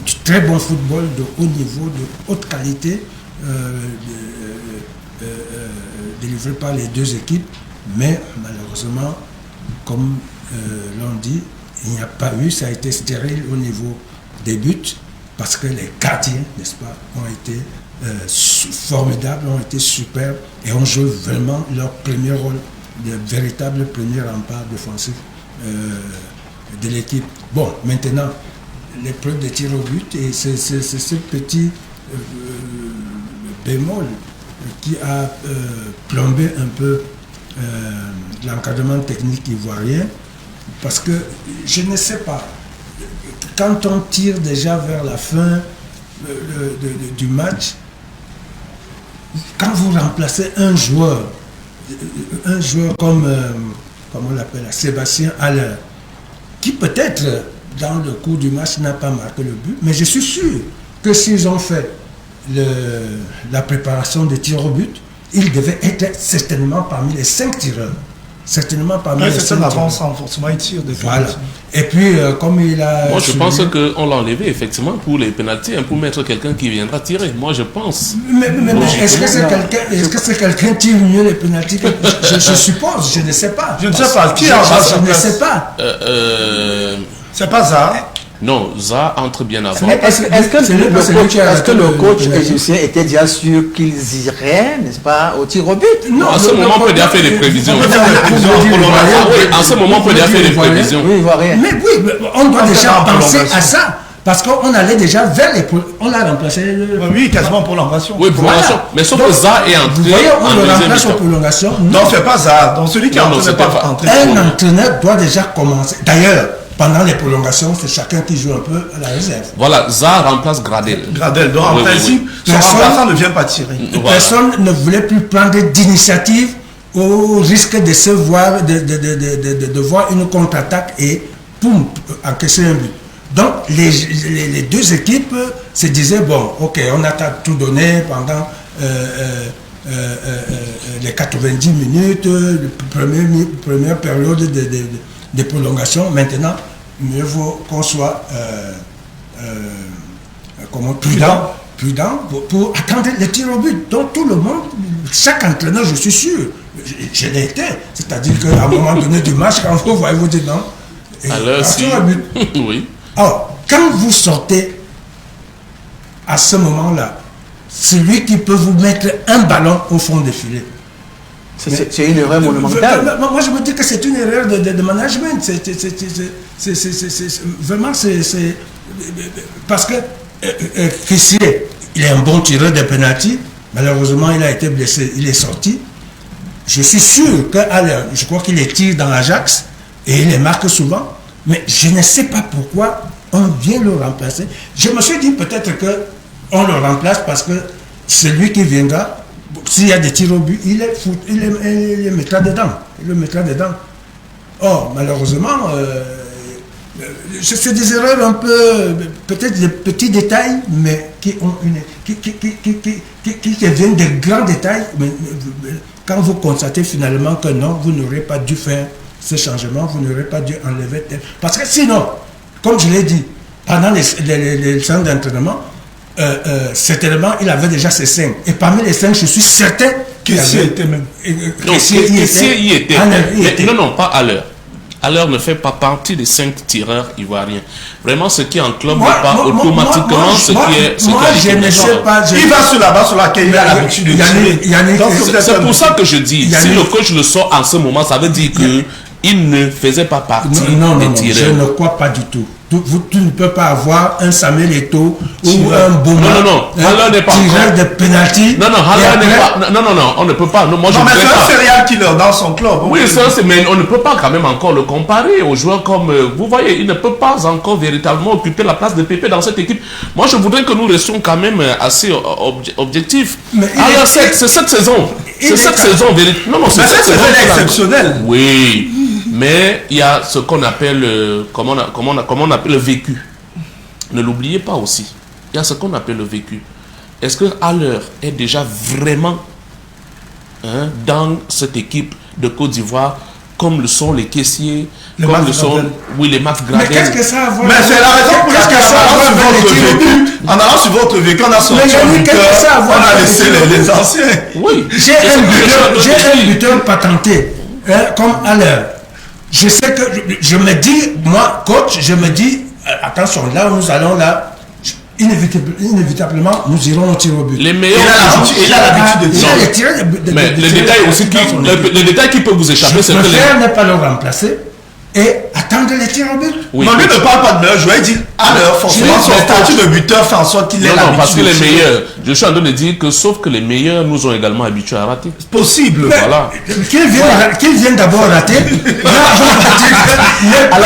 Du très bon football de haut niveau, de haute qualité, délivré par les 2 équipes. Mais malheureusement, comme l'on dit, il n'y a pas eu, ça a été stérile au niveau des buts, parce que les gardiens, n'est-ce pas, ont été formidables, ont été superbes et ont joué vraiment leur premier rôle, de véritable premier rempart défensif de l'équipe. Bon, maintenant, l'épreuve de tir au but, et c'est ce petit bémol qui a plombé un peu l'encadrement technique ivoirien, parce que je ne sais pas, quand on tire déjà vers la fin du match, quand vous remplacez un joueur comme on l'appelle, Sébastien Haller, qui peut-être dans le cours du match n'a pas marqué le but, mais je suis sûr que s'ils ont fait la préparation des tirs au but, il devait être certainement parmi les 5 tireurs. Certainement parmi les 5 c'est un tireurs. avant-centre, forcément, il tire des Voilà. pénaltys. Et puis, comme il a... Moi, je souligné- pense qu'on l'a enlevé effectivement pour les pénaltys, pour mettre quelqu'un qui viendra tirer. Moi, je pense. Mais est-ce que c'est quelqu'un qui tire mieux les pénaltys que... je suppose, je ne sais pas. Je ne sais pas. Qui Je a ne sais pas. C'est pas ça. Non, Ça entre bien avant. Est-ce que c'est lui qui a est-ce que le arrêté coach le- égyptien était déjà sûr qu'ils iraient, n'est-ce pas, au tir au but? Non, À ce moment, on peut déjà faire des prévisions. on peut faire des prévisions. Oui, en ce moment, on peut déjà faire des prévisions. Oui, ivoirien. Mais oui, mais on doit déjà en penser prolongation. à ça. Parce qu'on allait déjà vers les... On l'a remplacé... Oui, quasiment prolongation. Oui, prolongation. Mais sauf que Donc, Ça est vous entré voyez, on en le deuxième remplace en mi-temps. prolongation. Non, c'est pas ça. Donc celui qui Non, a non, entraîné c'était pas pas- entré. Un entraîneur doit déjà commencer. D'ailleurs, pendant les prolongations, c'est chacun qui joue un peu à la réserve. Voilà, Ça remplace Gradel. Gradel. Donc en Oui, oui, principe, son Personne- remplaçant ne vient pas tirer. Voilà. Personne ne voulait plus prendre d'initiative au risque de se voir, de voir une contre-attaque et poum, encaisser un but. Donc les deux équipes se disaient, bon, ok, on a tout donné pendant les 90 minutes, première période de prolongation. Maintenant, mieux vaut qu'on soit prudent pour attendre le tir au but. Donc tout le monde, chaque entraîneur, je suis sûr, je l'ai été. C'est-à-dire qu'à un moment donné du match, quand vous voyez, vous dites non. Et Alors, un si. tir au but. Oui. Alors, quand vous sortez à ce moment-là, celui qui peut vous mettre un ballon au fond des filets. C'est une erreur monumentale. Moi, je me dis que c'est une erreur de management. Vraiment, c'est parce que Fissier, il est un bon tireur de penalty. Malheureusement, il a été blessé. Il est sorti. Je suis sûr que je crois qu'il les tire dans l'Ajax et il les marque souvent. Mais je ne sais pas pourquoi on vient le remplacer. Je me suis dit peut-être qu'on le remplace parce que celui qui viendra, s'il y a des tirs au but, il les mettra dedans. Il le mettra dedans. Or, malheureusement, c'est des erreurs un peu, peut-être des petits détails, mais qui deviennent des grands détails. Mais quand vous constatez finalement que non, vous n'aurez pas dû faire ce changement, vous n'aurez pas dû enlever tel. Parce que sinon, comme je l'ai dit, pendant les séances d'entraînement, certainement, il avait déjà ses 5. Et parmi les 5, je suis certain qu'il Qui avait... était même. Donc, Kessié y était. Non, pas à l'heure. À l'heure ne fait pas partie des 5 tireurs ivoiriens. Vraiment, ce qui enclobe pas automatiquement ce qui est. Moi, je ne sais pas. Il va sur la base sur laquelle il a l'habitude de tirer. Donc, C'est pour ça que je dis, si le coach le sort en ce moment, ça veut dire que il ne faisait pas partie Non, des je tireurs. ne crois pas du tout. Tu ne peux pas avoir un Samuel Eto'o ou un Bouma, Non, Haller n'est pas tireur encore. de penalty. Non, Haller n'est pas. Non, on ne peut pas. Non, moi, je Non, mais ne c'est voudrais un pas. serial killer dans son club. Oui, mais on ne peut pas quand même encore le comparer aux joueurs comme... vous voyez, il ne peut pas encore véritablement occuper la place de Pépé dans cette équipe. Moi, je voudrais que nous restions quand même assez objectifs. Mais Alors, c'est cette saison. C'est cette saison. Non, c'est Mais cette cette saison. saison est exceptionnelle. Oui, mais il y a ce qu'on appelle... comment on appelle le vécu. Ne l'oubliez pas aussi. Il y a ce qu'on appelle le vécu. Est-ce que Haller est déjà vraiment dans cette équipe de Côte d'Ivoire, comme le sont les caissiers, comme Max le sont Gradel. les Max Mais Gradel. qu'est-ce que ça a à voir? Mais c'est la raison pour Qu'est-ce que ça a à voir avec les tirs au but? En allant sur votre vécu, on a sorti Mais Yannick, un buteur, qu'est-ce que ça a à voir on a avec laissé les tirs au les anciens. Oui. J'ai un buteur patenté, comme Haller. Je sais que je me dis, moi, coach, je me dis, attention, là où nous allons là, inévitablement, nous irons au tir au but. Les meilleurs. Il a l'habitude de Il a les tirer. tirs Mais le détail aussi, le détail qui peut vous échapper, c'est Je que préfère ne pas le remplacer et attendre les tirs au but. Oui, non, lui ne parle pas de meilleur joueur, il dit à l'heure, forcément, son statut de buteur fait en sorte qu'il est non, parce que l'habitude. les meilleurs, je suis en train de dire que sauf que les meilleurs nous ont également habitués à rater. Possible. Voilà. Qu'ils viennent d'abord rater, mais pas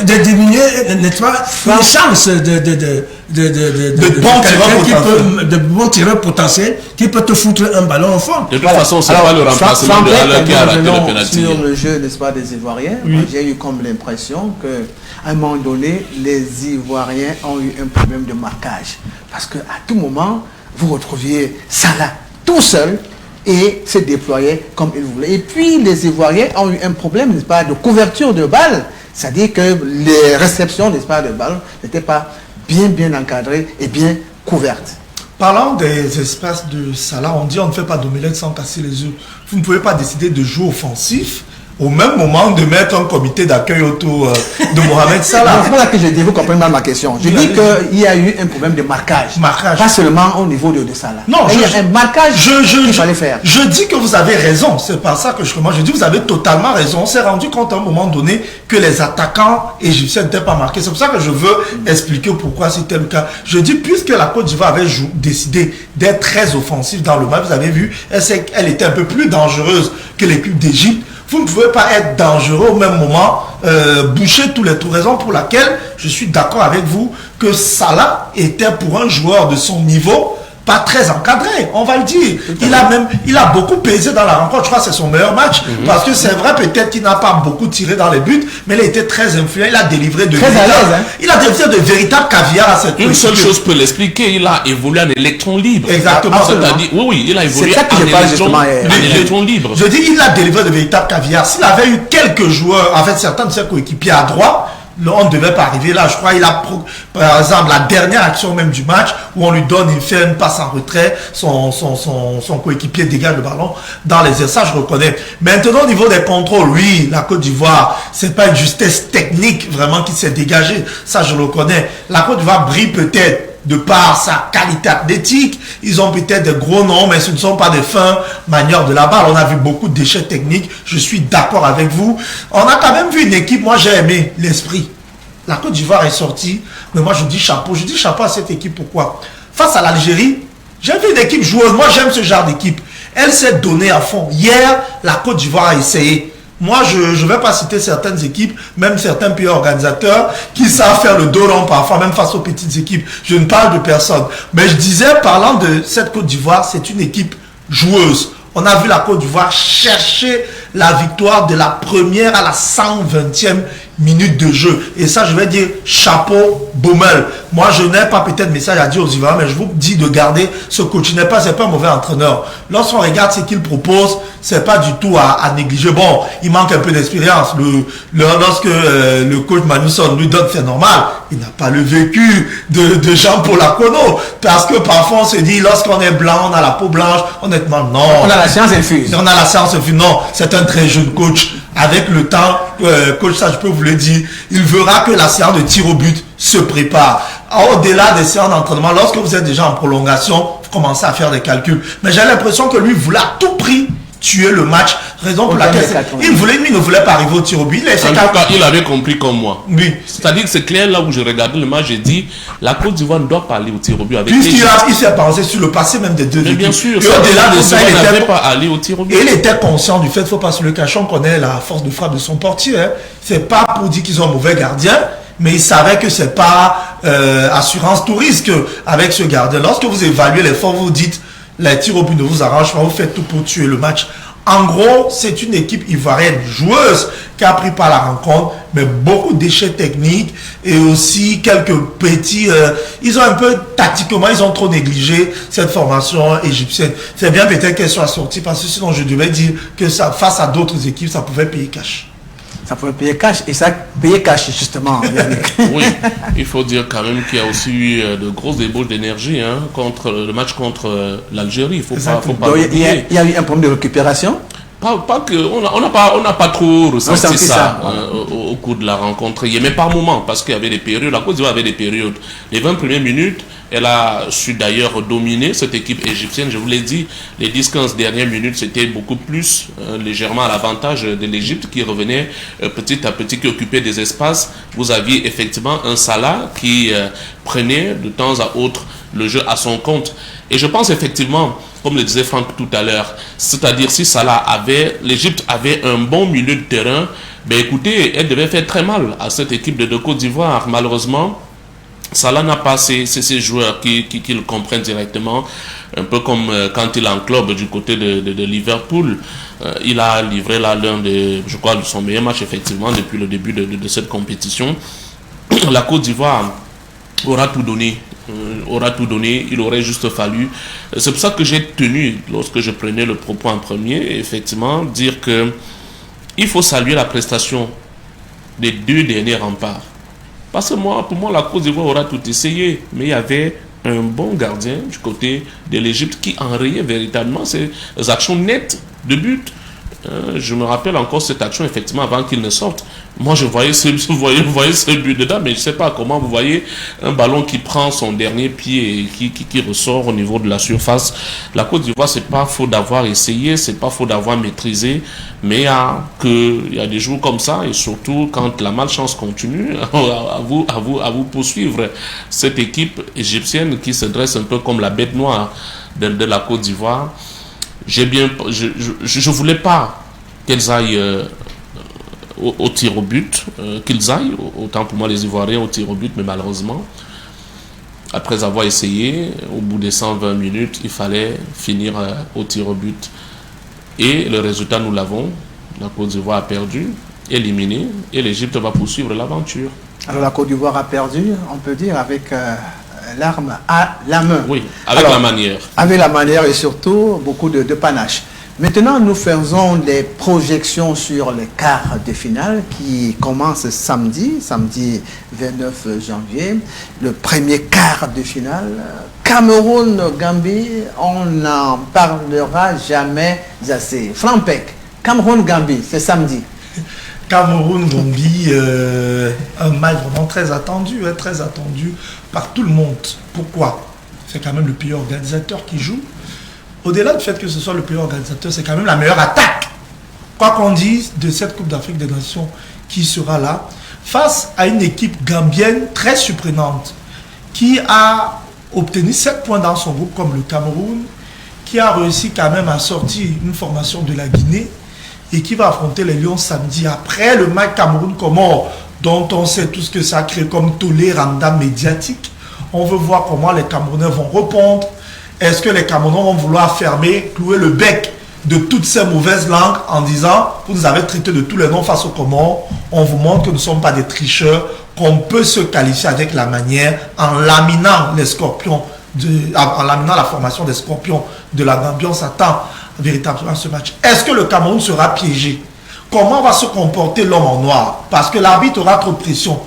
de diminuer, n'est-ce pas, une chance de bons tireurs potentiels qui peut te foutre un ballon au fond. De toute façon, c'est pas le remplacement de Haller qui a raté le pénalty. Sur le jeu, n'est-ce pas, des Ivoiriens, j'ai eu comme l'impression qu'à un moment donné, les Ivoiriens ont eu un problème de marquage. Parce qu'à tout moment, vous retrouviez Salah tout seul et se déployait comme il voulait. Et puis, les Ivoiriens ont eu un problème, n'est-ce pas, de couverture de balles. C'est-à-dire que les réceptions, n'est-ce pas, de balles n'étaient pas bien encadrées et bien couvertes. Parlant des espaces de Salah, on dit on ne fait pas d'omelette sans casser les œufs. Vous ne pouvez pas décider de jouer offensif au même moment de mettre un comité d'accueil autour de Mohamed Salah. C'est pour ça que je dis, vous comprenez mal ma question. Je dis qu'il y a eu un problème de marquage. Pas seulement au niveau de Salah. Non, il y a un marquage qu'il fallait faire. Je dis que vous avez raison. C'est pas ça que je commence. Je dis que vous avez totalement raison. On s'est rendu compte à un moment donné que les attaquants égyptiens n'étaient pas marqués. C'est pour ça que je veux expliquer pourquoi c'était le cas. Je dis, puisque la Côte d'Ivoire avait décidé d'être très offensive dans le match, vous avez vu, elle était un peu plus dangereuse que l'équipe d'Égypte. Vous ne pouvez pas être dangereux au même moment, boucher tous les trous. Raison pour laquelle je suis d'accord avec vous que Salah était pour un joueur de son niveau pas très encadré, on va le dire. Il a beaucoup pesé dans la rencontre. Je crois que c'est son meilleur match. Parce que c'est vrai, peut-être qu'il n'a pas beaucoup tiré dans les buts, mais il a été très influent. Il a délivré de véritables caviar à cette Une seule chose peut l'expliquer, il a évolué en électron libre. Exactement. C'est-à-dire, oui, il a évolué en électron libre. Je dis, il a délivré de véritables caviar. S'il avait eu quelques joueurs, en fait, certains de ses coéquipiers à droite, on ne devait pas arriver là. Je crois qu'il a, par exemple, la dernière action même du match où on lui donne, il fait une passe en retrait, son coéquipier dégage le ballon dans les airs. Ça, je reconnais. Maintenant, au niveau des contrôles, oui, la Côte d'Ivoire, c'est pas une justesse technique vraiment qui s'est dégagée. Ça, je le reconnais. La Côte d'Ivoire brille peut-être de par sa qualité athlétique. Ils ont peut-être des gros noms, mais ce ne sont pas des fins manières de la balle. On a vu beaucoup de déchets techniques. Je suis d'accord avec vous. On a quand même vu une équipe, moi j'ai aimé l'esprit. La Côte d'Ivoire est sortie, mais moi je dis chapeau. Je dis chapeau à cette équipe. Pourquoi? Face à l'Algérie, j'ai vu une équipe joueuse. Moi j'aime ce genre d'équipe. Elle s'est donnée à fond. Hier, la Côte d'Ivoire a essayé. Moi, je ne vais pas citer certaines équipes, même certains pays organisateurs, qui savent faire le dos rond parfois, même face aux petites équipes. Je ne parle de personne. Mais je disais, parlant de cette Côte d'Ivoire, c'est une équipe joueuse. On a vu la Côte d'Ivoire chercher la victoire de la première à la 120e minute de jeu. Et ça, je vais dire chapeau, Baumel. Moi, je n'ai pas peut-être message à dire aux Ivoiriens, mais je vous dis de garder ce coach. Il n'est pas, c'est pas un mauvais entraîneur. Lorsqu'on regarde ce qu'il propose, c'est pas du tout à négliger. Bon, il manque un peu d'expérience. Lorsque le coach Manusson lui donne, c'est normal. Il n'a pas le vécu de Jean-Paul Akono. Parce que parfois, on se dit, lorsqu'on est blanc, on a la peau blanche. Honnêtement, non. On a la science infuse. On a la science infuse. Non, c'est un très jeune coach. Avec le temps, coach, ça je peux vous le dire, il verra que la séance de tir au but se prépare. Au-delà des séances d'entraînement, lorsque vous êtes déjà en prolongation, vous commencez à faire des calculs. Mais j'ai l'impression que lui voulait à tout prix tuer le match. Raison pour laquelle il ne voulait pas arriver au tir au but. En tout cas, il avait compris comme moi. Oui. C'est-à-dire que c'est clair, là où je regardais le match, j'ai dit, la Côte d'Ivoire ne doit pas aller au tir au but avec il s'est pensé sur le passé même des deux équipes. Bien sûr, et au-delà de ça, il n'avait pas aller au tir au but. Et il était conscient du fait, il ne faut pas se le cacher, on connaît la force de frappe de son portier. Hein. C'est pas pour dire qu'ils ont un mauvais gardien, mais il savait que c'est pas assurance tout risque avec ce gardien. Lorsque vous évaluez l'effort, vous dites, les tirs au but ne vous arrangent pas, vous faites tout pour tuer le match. En gros, c'est une équipe ivoirienne joueuse qui a pris par la rencontre, mais beaucoup d'échecs techniques et aussi quelques petits... ils ont un peu, tactiquement, ils ont trop négligé cette formation égyptienne. C'est bien peut-être qu'elle soit sortie parce que sinon je devais dire que ça, face à d'autres équipes, ça pouvait payer cash. Ça pouvait payer cash et ça payait cash justement. Oui, il faut dire quand même qu'il y a aussi eu de grosses débauches d'énergie contre le match contre l'Algérie. Il faut pas il y a eu un problème de récupération. Pas que, on n'a pas trop ressenti ça, voilà. Au cours de la rencontre hier, mais par moment, parce qu'il y avait des périodes, la Côte d'Ivoire avait des périodes. Les 20 premières minutes, elle a su d'ailleurs dominer cette équipe égyptienne. Je vous l'ai dit, les 10-15 dernières minutes, c'était beaucoup plus légèrement à l'avantage de l'Égypte qui revenait petit à petit, qui occupait des espaces. Vous aviez effectivement un Salah qui prenait de temps à autre le jeu à son compte. Et je pense effectivement, comme le disait Franck tout à l'heure, c'est-à-dire si l'Égypte avait un bon milieu de terrain, ben écoutez, elle devait faire très mal à cette équipe de Côte d'Ivoire. Malheureusement, Salah n'a pas ces joueurs qui le comprennent directement, un peu comme quand il englobe du côté de Liverpool. Il a livré là l'un de son meilleur match effectivement depuis le début de cette compétition. La Côte d'Ivoire aura tout donné. Il aurait juste fallu. C'est pour ça que j'ai tenu, lorsque je prenais le propos en premier, effectivement, dire que il faut saluer la prestation des 2 derniers remparts. Parce que pour moi, la Côte d'Ivoire aura tout essayé, mais il y avait un bon gardien du côté de l'Égypte qui enrayait véritablement ces actions nettes de but. Je me rappelle encore cette action, effectivement, avant qu'il ne sorte. Moi, je voyais ce but dedans, mais je ne sais pas comment vous voyez un ballon qui prend son dernier pied et qui ressort au niveau de la surface. La Côte d'Ivoire, c'est pas faux d'avoir essayé, c'est pas faux d'avoir maîtrisé, mais il y a des jours comme ça, et surtout quand la malchance continue, à vous poursuivre. Cette équipe égyptienne qui se dresse un peu comme la bête noire de la Côte d'Ivoire. Je voulais pas qu'elles aillent au tir au but, qu'ils aillent, autant pour moi les Ivoiriens au tir au but, mais malheureusement, après avoir essayé, au bout des 120 minutes, il fallait finir au tir au but. Et le résultat, nous l'avons. La Côte d'Ivoire a perdu, éliminé, et l'Égypte va poursuivre l'aventure. Alors la Côte d'Ivoire a perdu, on peut dire, avec l'arme à la main. Oui, avec la manière. Avec la manière et surtout beaucoup de panache. Maintenant, nous faisons des projections sur les quarts de finale qui commencent samedi 29 janvier. Le premier quart de finale, Cameroun-Gambie, on n'en parlera jamais assez. Flampec, Cameroun-Gambie, c'est samedi. Cameroun-Gambie, un match vraiment très attendu par tout le monde. Pourquoi? C'est quand même le pays organisateur qui joue. Au-delà du fait que ce soit le pays organisateur, c'est quand même la meilleure attaque, quoi qu'on dise, de cette Coupe d'Afrique des Nations qui sera là, face à une équipe gambienne très surprenante, qui a obtenu 7 points dans son groupe comme le Cameroun, qui a réussi quand même à sortir une formation de la Guinée, et qui va affronter les Lions samedi après le match Cameroun-Comore, dont on sait tout ce que ça crée comme tollé random médiatique. On veut voir comment les Camerounais vont répondre. Est-ce que les Camerounais vont vouloir clouer le bec de toutes ces mauvaises langues en disant « Vous nous avez traité de tous les noms face aux Comores, on vous montre que nous ne sommes pas des tricheurs, qu'on peut se qualifier avec la manière en laminant les scorpions, en laminant la formation des scorpions de la Gambie. » On s'attend véritablement à ce match. Est-ce que le Cameroun sera piégé? Comment va se comporter l'homme en noir? Parce que l'arbitre aura trop de pression.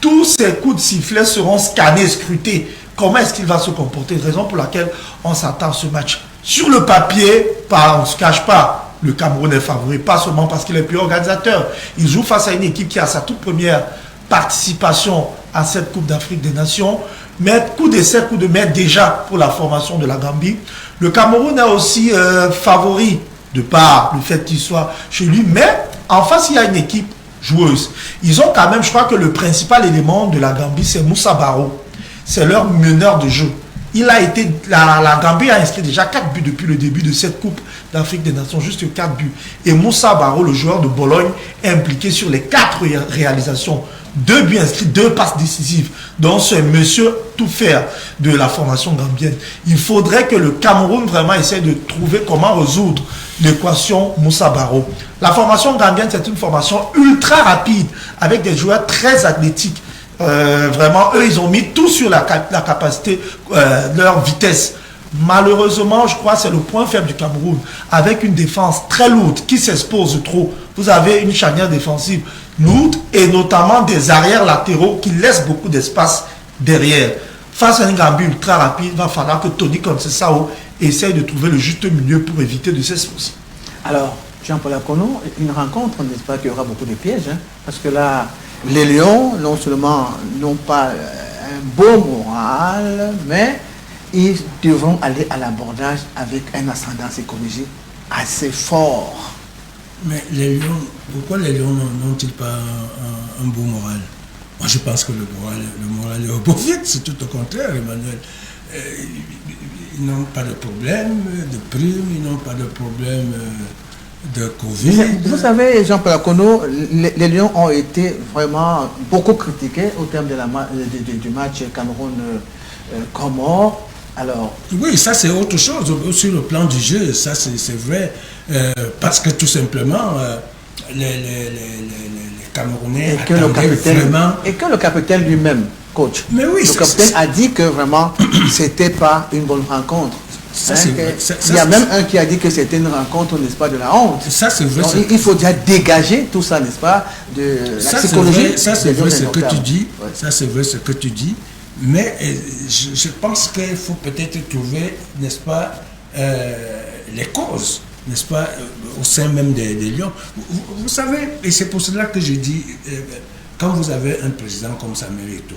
Tous ces coups de sifflet seront scannés, scrutés. Comment est-ce qu'il va se comporter? Raison pour laquelle on s'attend à ce match. Sur le papier, on ne se cache pas, le Cameroun est favori, pas seulement parce qu'il est plus organisateur. Il joue face à une équipe qui a sa toute première participation à cette Coupe d'Afrique des Nations. Mais coup d'essai, coup de maître déjà pour la formation de la Gambie. Le Cameroun est aussi favori de par le fait qu'il soit chez lui. Mais en face, il y a une équipe joueuse. Ils ont quand même, je crois que le principal élément de la Gambie, c'est Moussa Barrow. C'est leur meneur de jeu. La Gambie a inscrit déjà 4 buts depuis le début de cette Coupe d'Afrique des Nations, juste 4 buts. Et Moussa Barrow, le joueur de Bologne, est impliqué sur les 4 réalisations. 2 buts inscrits, 2 passes décisives. Donc c'est monsieur tout faire de la formation gambienne. Il faudrait que le Cameroun vraiment essaie de trouver comment résoudre l'équation Moussa Barrow. La formation gambienne, c'est une formation ultra rapide, avec des joueurs très athlétiques. Vraiment, eux, ils ont mis tout sur la capacité, leur vitesse. Malheureusement, je crois que c'est le point faible du Cameroun, avec une défense très lourde qui s'expose trop. Vous avez une charnière défensive lourde et notamment des arrières latéraux qui laissent beaucoup d'espace derrière. Face à une Gambie ultra rapide, il va falloir que Tony Conceição essaye de trouver le juste milieu pour éviter de s'exposer. Alors, Jean-Paul Akono, une rencontre, n'est-ce pas, qu'il y aura beaucoup de pièges, hein, parce que là, les Lions, non seulement n'ont pas un beau moral, mais ils devront aller à l'abordage avec un ascendant psychologique assez fort. Mais les Lions, pourquoi les Lions n'ont-ils pas un beau moral? Moi, je pense que le moral est au beau fixe, c'est tout au contraire, Emmanuel. Ils n'ont pas de problème de prime, ils n'ont pas de problème de Covid. Vous savez, Jean-Paul Akono, les Lions ont été vraiment beaucoup critiqués au terme du match Cameroun-Comores. Alors, oui, ça c'est autre chose sur le plan du jeu, ça c'est vrai, parce que tout simplement les Camerounais attendaient vraiment... Et que le capitaine lui-même, coach, mais oui, le capitaine a dit que vraiment c'était pas une bonne rencontre. Ça, il y a même un qui a dit que c'était une rencontre, n'est-ce pas, de la honte. Ça c'est vrai. Donc, il faut déjà dégager tout ça, n'est-ce pas, de la psychologie. Ça c'est vrai ce que tu dis. Ouais. Ça c'est vrai ce que tu dis. Mais je pense qu'il faut peut-être trouver, n'est-ce pas, les causes, n'est-ce pas, au sein même des Lions. Vous savez, et c'est pour cela que je dis, quand vous avez un président comme Samuel Eto'o,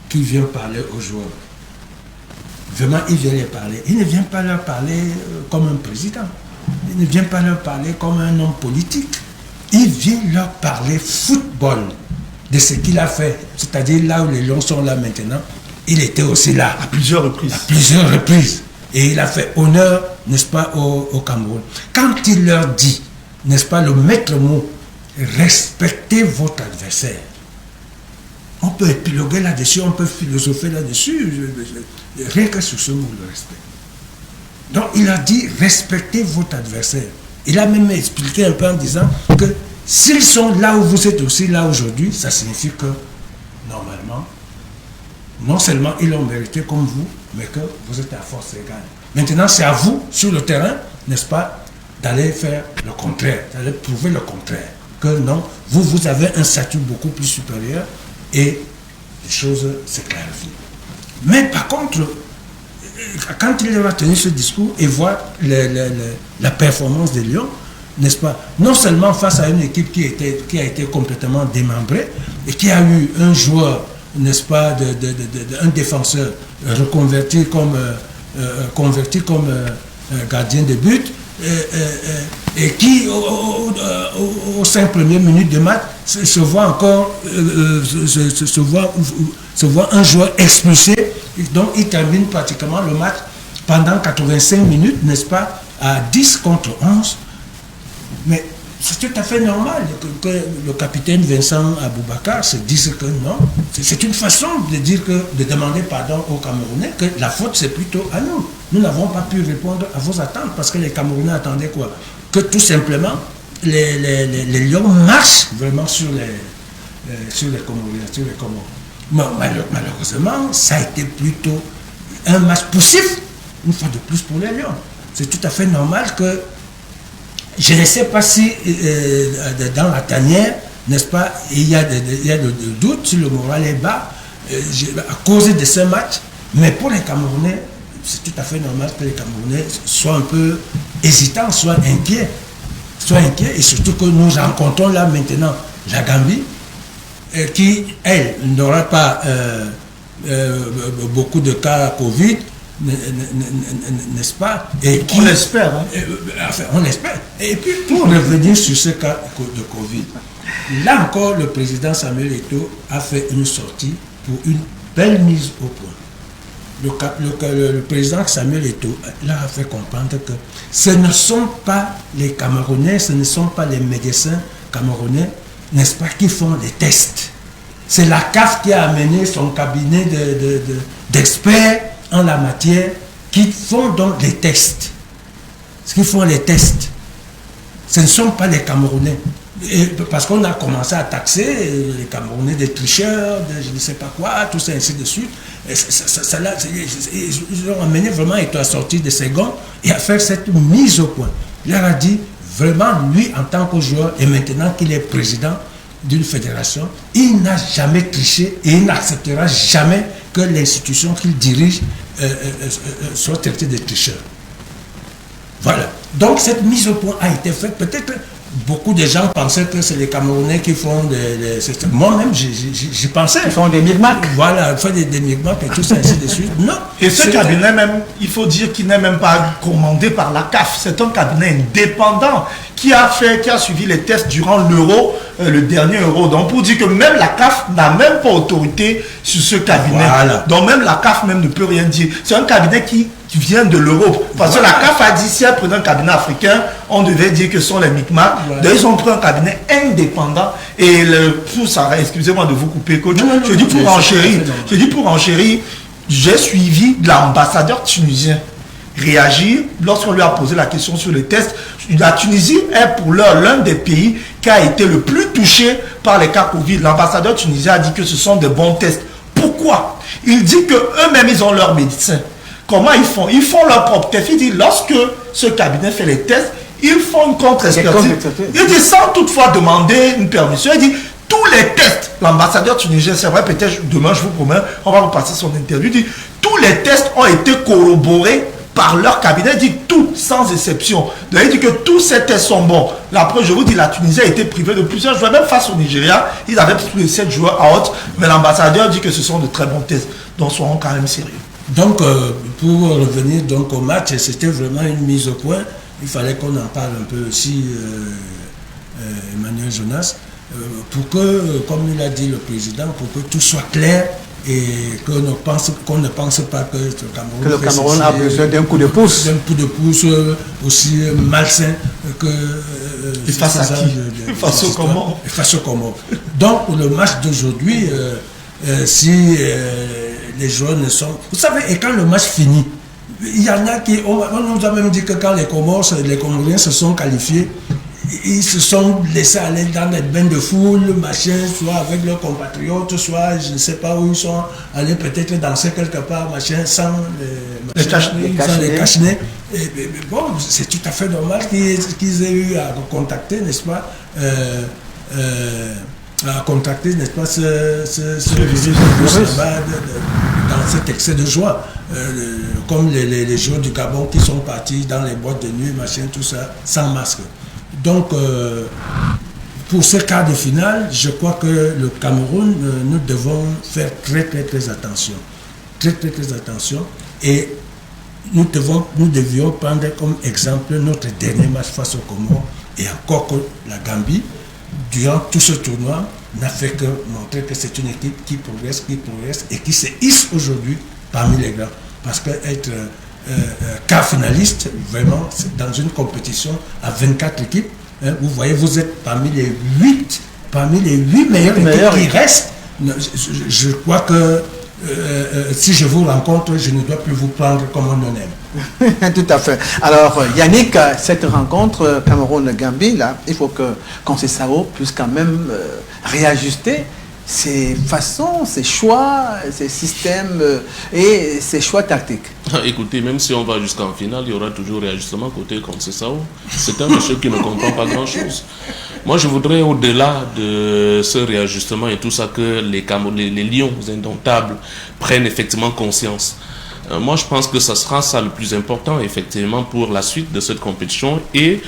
qui vient parler aux joueurs, vraiment il vient les parler. Il ne vient pas leur parler comme un président. Il ne vient pas leur parler comme un homme politique. Il vient leur parler football, de ce qu'il a fait. C'est-à-dire là où les Lions sont là maintenant, il était aussi là. À plusieurs reprises. À plusieurs reprises. Et il a fait honneur, n'est-ce pas, au Cameroun. Quand il leur dit, n'est-ce pas, le maître mot, respectez votre adversaire. On peut épiloguer là-dessus, on peut philosopher là-dessus, rien que sur ce mot, le respect. Donc il a dit, respectez votre adversaire. Il a même expliqué un peu en disant que s'ils sont là où vous êtes aussi là aujourd'hui, ça signifie que, normalement, non seulement ils l'ont mérité comme vous, mais que vous êtes à force égale. Maintenant, c'est à vous, sur le terrain, n'est-ce pas, d'aller faire le contraire, d'aller prouver le contraire. Que non, vous avez un statut beaucoup plus supérieur et les choses s'éclaircissent. Mais par contre, quand il va tenir ce discours et voir la performance des Lions, n'est-ce pas, non seulement face à une équipe qui a été complètement démembrée et qui a eu un joueur, n'est-ce pas, un défenseur reconverti comme gardien de but, et qui aux 5 premières minutes de match se voit encore se voit un joueur expulsé, donc il termine pratiquement le match pendant 85 minutes, n'est-ce pas, à 10 contre 11. Mais c'est tout à fait normal que le capitaine Vincent Aboubakar se dise que non. C'est une façon de dire de demander pardon aux Camerounais, que la faute c'est plutôt à nous. Nous n'avons pas pu répondre à vos attentes parce que les Camerounais attendaient quoi? Que tout simplement les Lions marchent vraiment sur les Comores. Malheureusement, ça a été plutôt un match poussif, une fois de plus pour les Lions. C'est tout à fait normal que, je ne sais pas si dans la tanière, n'est-ce pas, il y a de doutes si le moral est bas à cause de ce match, mais pour les Camerounais, c'est tout à fait normal que les Camerounais soient un peu hésitants, soient inquiets, et surtout que nous rencontrons là maintenant la Gambie, qui, elle, n'aura pas beaucoup de cas Covid, n'est-ce pas, et qui, on l'espère. Hein. Enfin, on l'espère. Et puis, pour revenir sur ce cas de Covid, là encore, le président Samuel Eto'o a fait une sortie pour une belle mise au point. Le président Samuel Eto'o là a fait comprendre que ce ne sont pas les Camerounais, ce ne sont pas les médecins camerounais, n'est-ce pas, qui font les tests. C'est la CAF qui a amené son cabinet d'experts en la matière qui font donc les tests. Ce qui font les tests, ce ne sont pas les Camerounais. Et parce qu'on a commencé à taxer les Camerounais des tricheurs, de je ne sais pas quoi, tout ça, ainsi de suite. Ils ont amené vraiment à sortir de ses gonds et à faire cette mise au point. Il leur a dit, vraiment, lui, en tant que joueur, et maintenant qu'il est président d'une fédération, il n'a jamais triché et il n'acceptera jamais que l'institution qu'il dirige soit traitée de tricheurs. Voilà. Donc cette mise au point a été faite. Peut-être beaucoup de gens pensaient que c'est les Camerounais qui font moi-même, j'y pensais. Ils font des micmacs. Voilà, ils font des micmacs et tout ça, ainsi de suite. Non. Et ce cabinet même, il faut dire qu'il n'est même pas commandé par la CAF. C'est un cabinet indépendant qui a suivi les tests durant l'Euro, le dernier Euro. Donc pour dire que même la CAF n'a même pas autorité sur ce cabinet. Voilà. Donc même la CAF même ne peut rien dire. C'est un cabinet qui vient de l'Europe. Parce que la CAF a dit, si elle prenait un cabinet africain, on devait dire que ce sont les micmacs. Voilà. Donc ils ont pris un cabinet indépendant. Et pour ça, excusez-moi de vous couper, coach. Je dis pour enchérir, j'ai suivi l'ambassadeur tunisien réagir lorsqu'on lui a posé la question sur les tests. La Tunisie est pour l'heure l'un des pays qui a été le plus touché par les cas Covid. L'ambassadeur tunisien a dit que ce sont des bons tests. Pourquoi? Il dit qu'eux-mêmes, ils ont leurs médecins. Comment ils font? Ils font leur propre test. Il dit, lorsque ce cabinet fait les tests, ils font une contre-expertise. Il dit, sans toutefois demander une permission, il dit, tous les tests, l'ambassadeur tunisien, c'est vrai, peut-être demain, je vous promets, on va vous passer son interview, il dit, tous les tests ont été corroborés par leur cabinet, il dit tout, sans exception. Donc il dit que tous ces tests sont bons. La preuve, je vous dis, la Tunisie a été privée de plusieurs joueurs, même face au Nigeria, ils avaient tous les 7 joueurs out, mais l'ambassadeur dit que ce sont de très bons tests. Donc soyons quand même sérieux. Donc, pour revenir donc au match, c'était vraiment une mise au point. Il fallait qu'on en parle un peu aussi, Emmanuel Jonas, pour que, comme il a dit le président, pour que tout soit clair et qu'on ne pense pas que le Cameroun a besoin d'un coup de pouce. D'un coup de pouce aussi malsain que... face à qui? Face au Comores. Face au Comores. Donc, pour le match d'aujourd'hui, si les joueurs ne sont... Vous savez, et quand le match finit, il y en a qui... On nous a même dit que quand les Comoriens se sont qualifiés, ils se sont laissés aller dans les bains de foule, machin, soit avec leurs compatriotes, soit je ne sais pas où ils sont allés peut-être danser quelque part, machin, sans les cache-nez. Bon, c'est tout à fait normal qu'ils aient eu à contacter, n'est-ce pas, dans cet excès de joie, comme les joueurs du Gabon qui sont partis dans les boîtes de nuit, machin, tout ça, sans masque. Donc, pour ce quart de finale, je crois que le Cameroun, nous devons faire très attention. Très attention. Et nous devions prendre comme exemple notre dernier match face au Comores. Et encore que la Gambie, durant tout ce tournoi, n'a fait que montrer que c'est une équipe qui progresse et qui se hisse aujourd'hui parmi les grands. Parce qu'être quart finaliste, vraiment, c'est dans une compétition à 24 équipes, hein, vous voyez, vous êtes parmi les 8 meilleures équipes qui restent. Je crois que si je vous rencontre, je ne dois plus vous prendre comme un non-aime. Tout à fait. Alors, Yannick, cette rencontre Cameroun-Gambie, là, il faut que Conceição puisse quand même réajuster ses façons, ses choix, ses systèmes et ses choix tactiques. Écoutez, même si on va jusqu'en finale, il y aura toujours réajustement côté Conceição. C'est un monsieur qui ne comprend pas grand-chose. Moi, je voudrais, au-delà de ce réajustement et tout ça, que les lions indomptables prennent effectivement conscience. Moi, je pense que ça sera ça le plus important, effectivement, pour la suite de cette compétition, et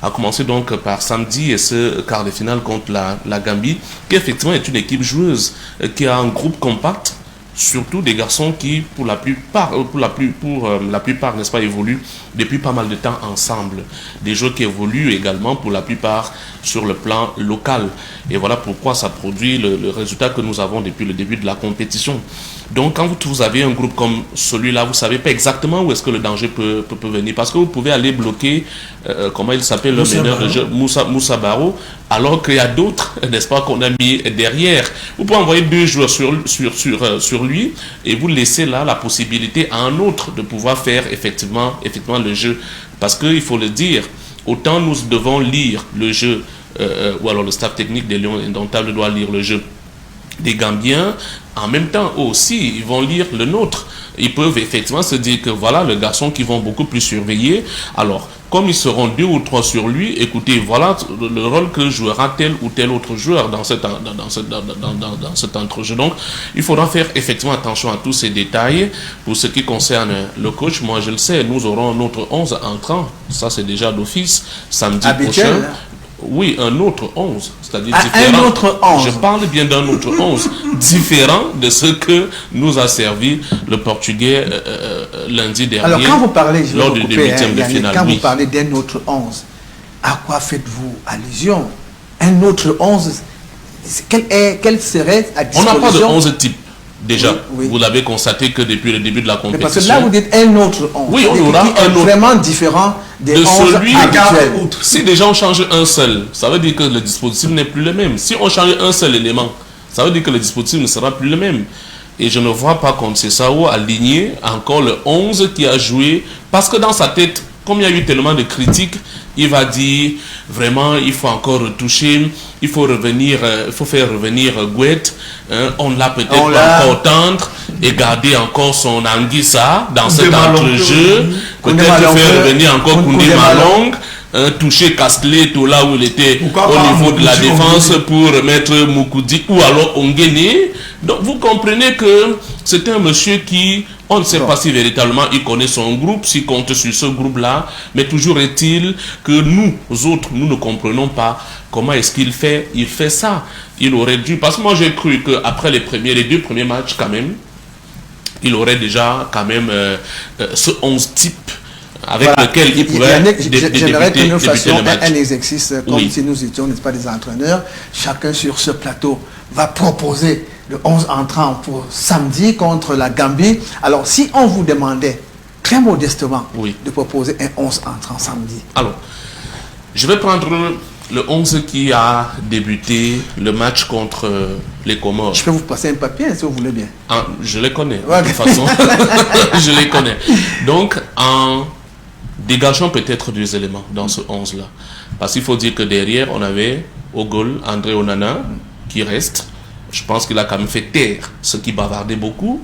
à commencer donc par samedi et ce quart de finale contre la Gambie, qui effectivement est une équipe joueuse, qui a un groupe compact, surtout des garçons qui, pour la plupart, n'est-ce pas, évoluent depuis pas mal de temps ensemble. Des joueurs qui évoluent également, pour la plupart, sur le plan local. Et voilà pourquoi ça produit le résultat que nous avons depuis le début de la compétition. Donc, quand vous avez un groupe comme celui-là, vous ne savez pas exactement où est-ce que le danger peut venir. Parce que vous pouvez aller bloquer, comment il s'appelle, le meneur de jeu, Moussa Barrow, alors qu'il y a d'autres, n'est-ce pas, qu'on a mis derrière. Vous pouvez envoyer 2 joueurs sur lui et vous laissez là la possibilité à un autre de pouvoir faire effectivement le jeu. Parce qu'il faut le dire, autant nous devons lire le jeu, ou alors le staff technique des Lions indomptables doit lire le jeu des Gambiens, en même temps aussi ils vont lire le nôtre. Ils peuvent effectivement se dire que voilà le garçon qu'ils vont beaucoup plus surveiller. Alors comme ils seront 2 ou 3 sur lui, écoutez, voilà le rôle que jouera tel ou tel autre joueur dans cet entrejeu. Donc, il faudra faire effectivement attention à tous ces détails. Pour ce qui concerne le coach, moi je le sais, nous aurons notre 11 entrant, ça c'est déjà d'office, samedi prochain. Oui, un autre 11, c'est-à-dire différent. Un autre 11. Je parle bien d'un autre 11, différent de ce que nous a servi le Portugais lundi dernier. Alors, quand vous parlez, lors du 8e de finale, quand vous parlez d'un autre 11, à quoi faites-vous allusion? Un autre 11, quel serait à disposition? On n'a pas de 11 type. Déjà, oui. Vous l'avez constaté que depuis le début de la compétition. Mais parce que là, vous dites un autre 11. Oui, on aura un autre. Vraiment différent des 11 celui habituels. Si déjà on change un seul, ça veut dire que le dispositif n'est plus le même. Si on change un seul élément, ça veut dire que le dispositif ne sera plus le même. Et je ne vois pas contre Sessao aligner encore le 11 qui a joué. Parce que dans sa tête, comme il y a eu tellement de critiques, il va dire vraiment il faut encore retoucher, il faut revenir, il faut faire revenir Gouette, on l'a peut-être encore tendre et garder encore son Anguissa dans cet entrejeu, peut-être faire revenir encore Koundé Malong, toucher Castlé tout là où il était au niveau de la défense pour remettre Moukoudi ou alors Ongene. Donc vous comprenez que c'est un monsieur qui, on ne sait pas si véritablement il connaît son groupe, s'il compte sur ce groupe-là, mais toujours est-il que nous autres, nous ne comprenons pas comment est-ce qu'il fait ça. Il aurait dû, parce que moi j'ai cru qu'après les 2 premiers matchs quand même, il aurait déjà quand même ce 11 type avec lequel il pouvait j'aimerais que nous fassions le match. un exercice comme si nous étions, n'est-ce pas, des entraîneurs. Chacun sur ce plateau va proposer le 11 entrant pour samedi contre la Gambie. Alors, si on vous demandait très modestement de proposer un 11 entrant samedi. Alors, je vais prendre le 11 qui a débuté le match contre les Comores. Je peux vous passer un papier si vous voulez bien. Je les connais, de toute façon. Je les connais. Donc, en dégageant peut-être 2 éléments dans ce 11-là. Parce qu'il faut dire que derrière, on avait au goal André Onana qui reste. Je pense qu'il a quand même fait taire ceux qui bavardaient beaucoup.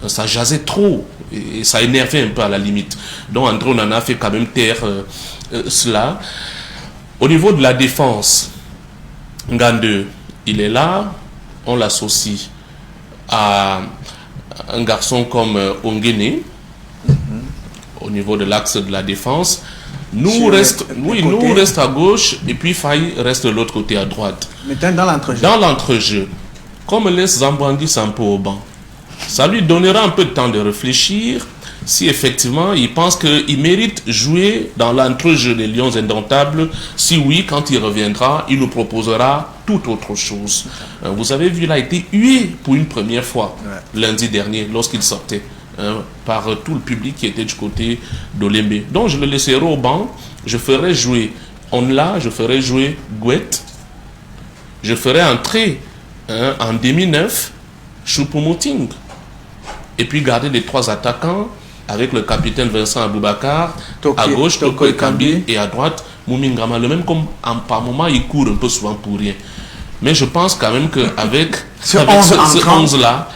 Ça jasait trop et ça énervait un peu à la limite. Donc André Onana fait quand même taire cela. Au niveau de la défense, Ngande, il est là. On l'associe à un garçon comme Ongene. Au niveau de l'axe de la défense. Nous reste à gauche et puis Faye reste de l'autre côté à droite. Maintenant dans l'entrejeu. Dans l'entrejeu, comme laisse Zambouangui Sampo au banc, ça lui donnera un peu de temps de réfléchir si effectivement il pense qu'il mérite jouer dans l'entrejeu des Lions Indomptables. Si oui, quand il reviendra, il nous proposera tout autre chose. Vous avez vu, il a été hué pour une première fois lundi dernier lorsqu'il sortait. Par tout le public qui était du côté d'Olembe. Donc je le laisserai au banc, je ferai jouer Onla, je ferai jouer Gouette, je ferai entrer en demi-neuf Choupo-Moting, et puis garder les 3 attaquants avec le capitaine Vincent Aboubakar, à gauche Toko Ekambi et à droite Moumingama. Le même comme par moment il court un peu souvent pour rien. Mais je pense quand même qu'avec ce 11-là,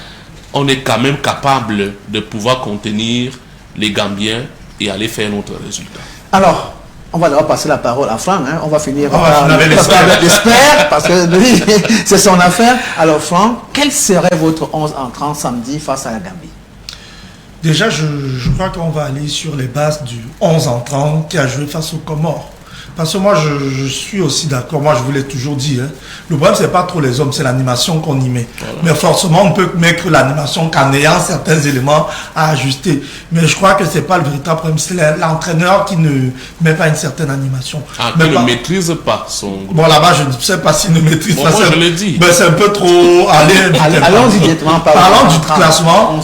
on est quand même capable de pouvoir contenir les Gambiens et aller faire notre résultat. Alors, on va d'abord passer la parole à Franck. On va finir par l'expert, parce que lui, c'est son affaire. Alors Franck, quel serait votre 11 entrant samedi face à la Gambie? Déjà, je crois qu'on va aller sur les bases du 11 entrant qui a joué face aux Comores. Parce que moi, je suis aussi d'accord. Moi, je vous l'ai toujours dit. Le problème, c'est pas trop les hommes, c'est l'animation qu'on y met. Voilà. Mais forcément, on peut mettre l'animation qu'en ayant certains éléments à ajuster. Mais je crois que c'est pas le véritable problème. C'est l'entraîneur qui ne met pas une certaine animation. Qui ne maîtrise pas son groupe. Bon, là-bas, je ne sais pas s'il ne maîtrise pas. Moi, je l'ai dit. Mais c'est un peu trop... Allons-y directement. Parlons du classement,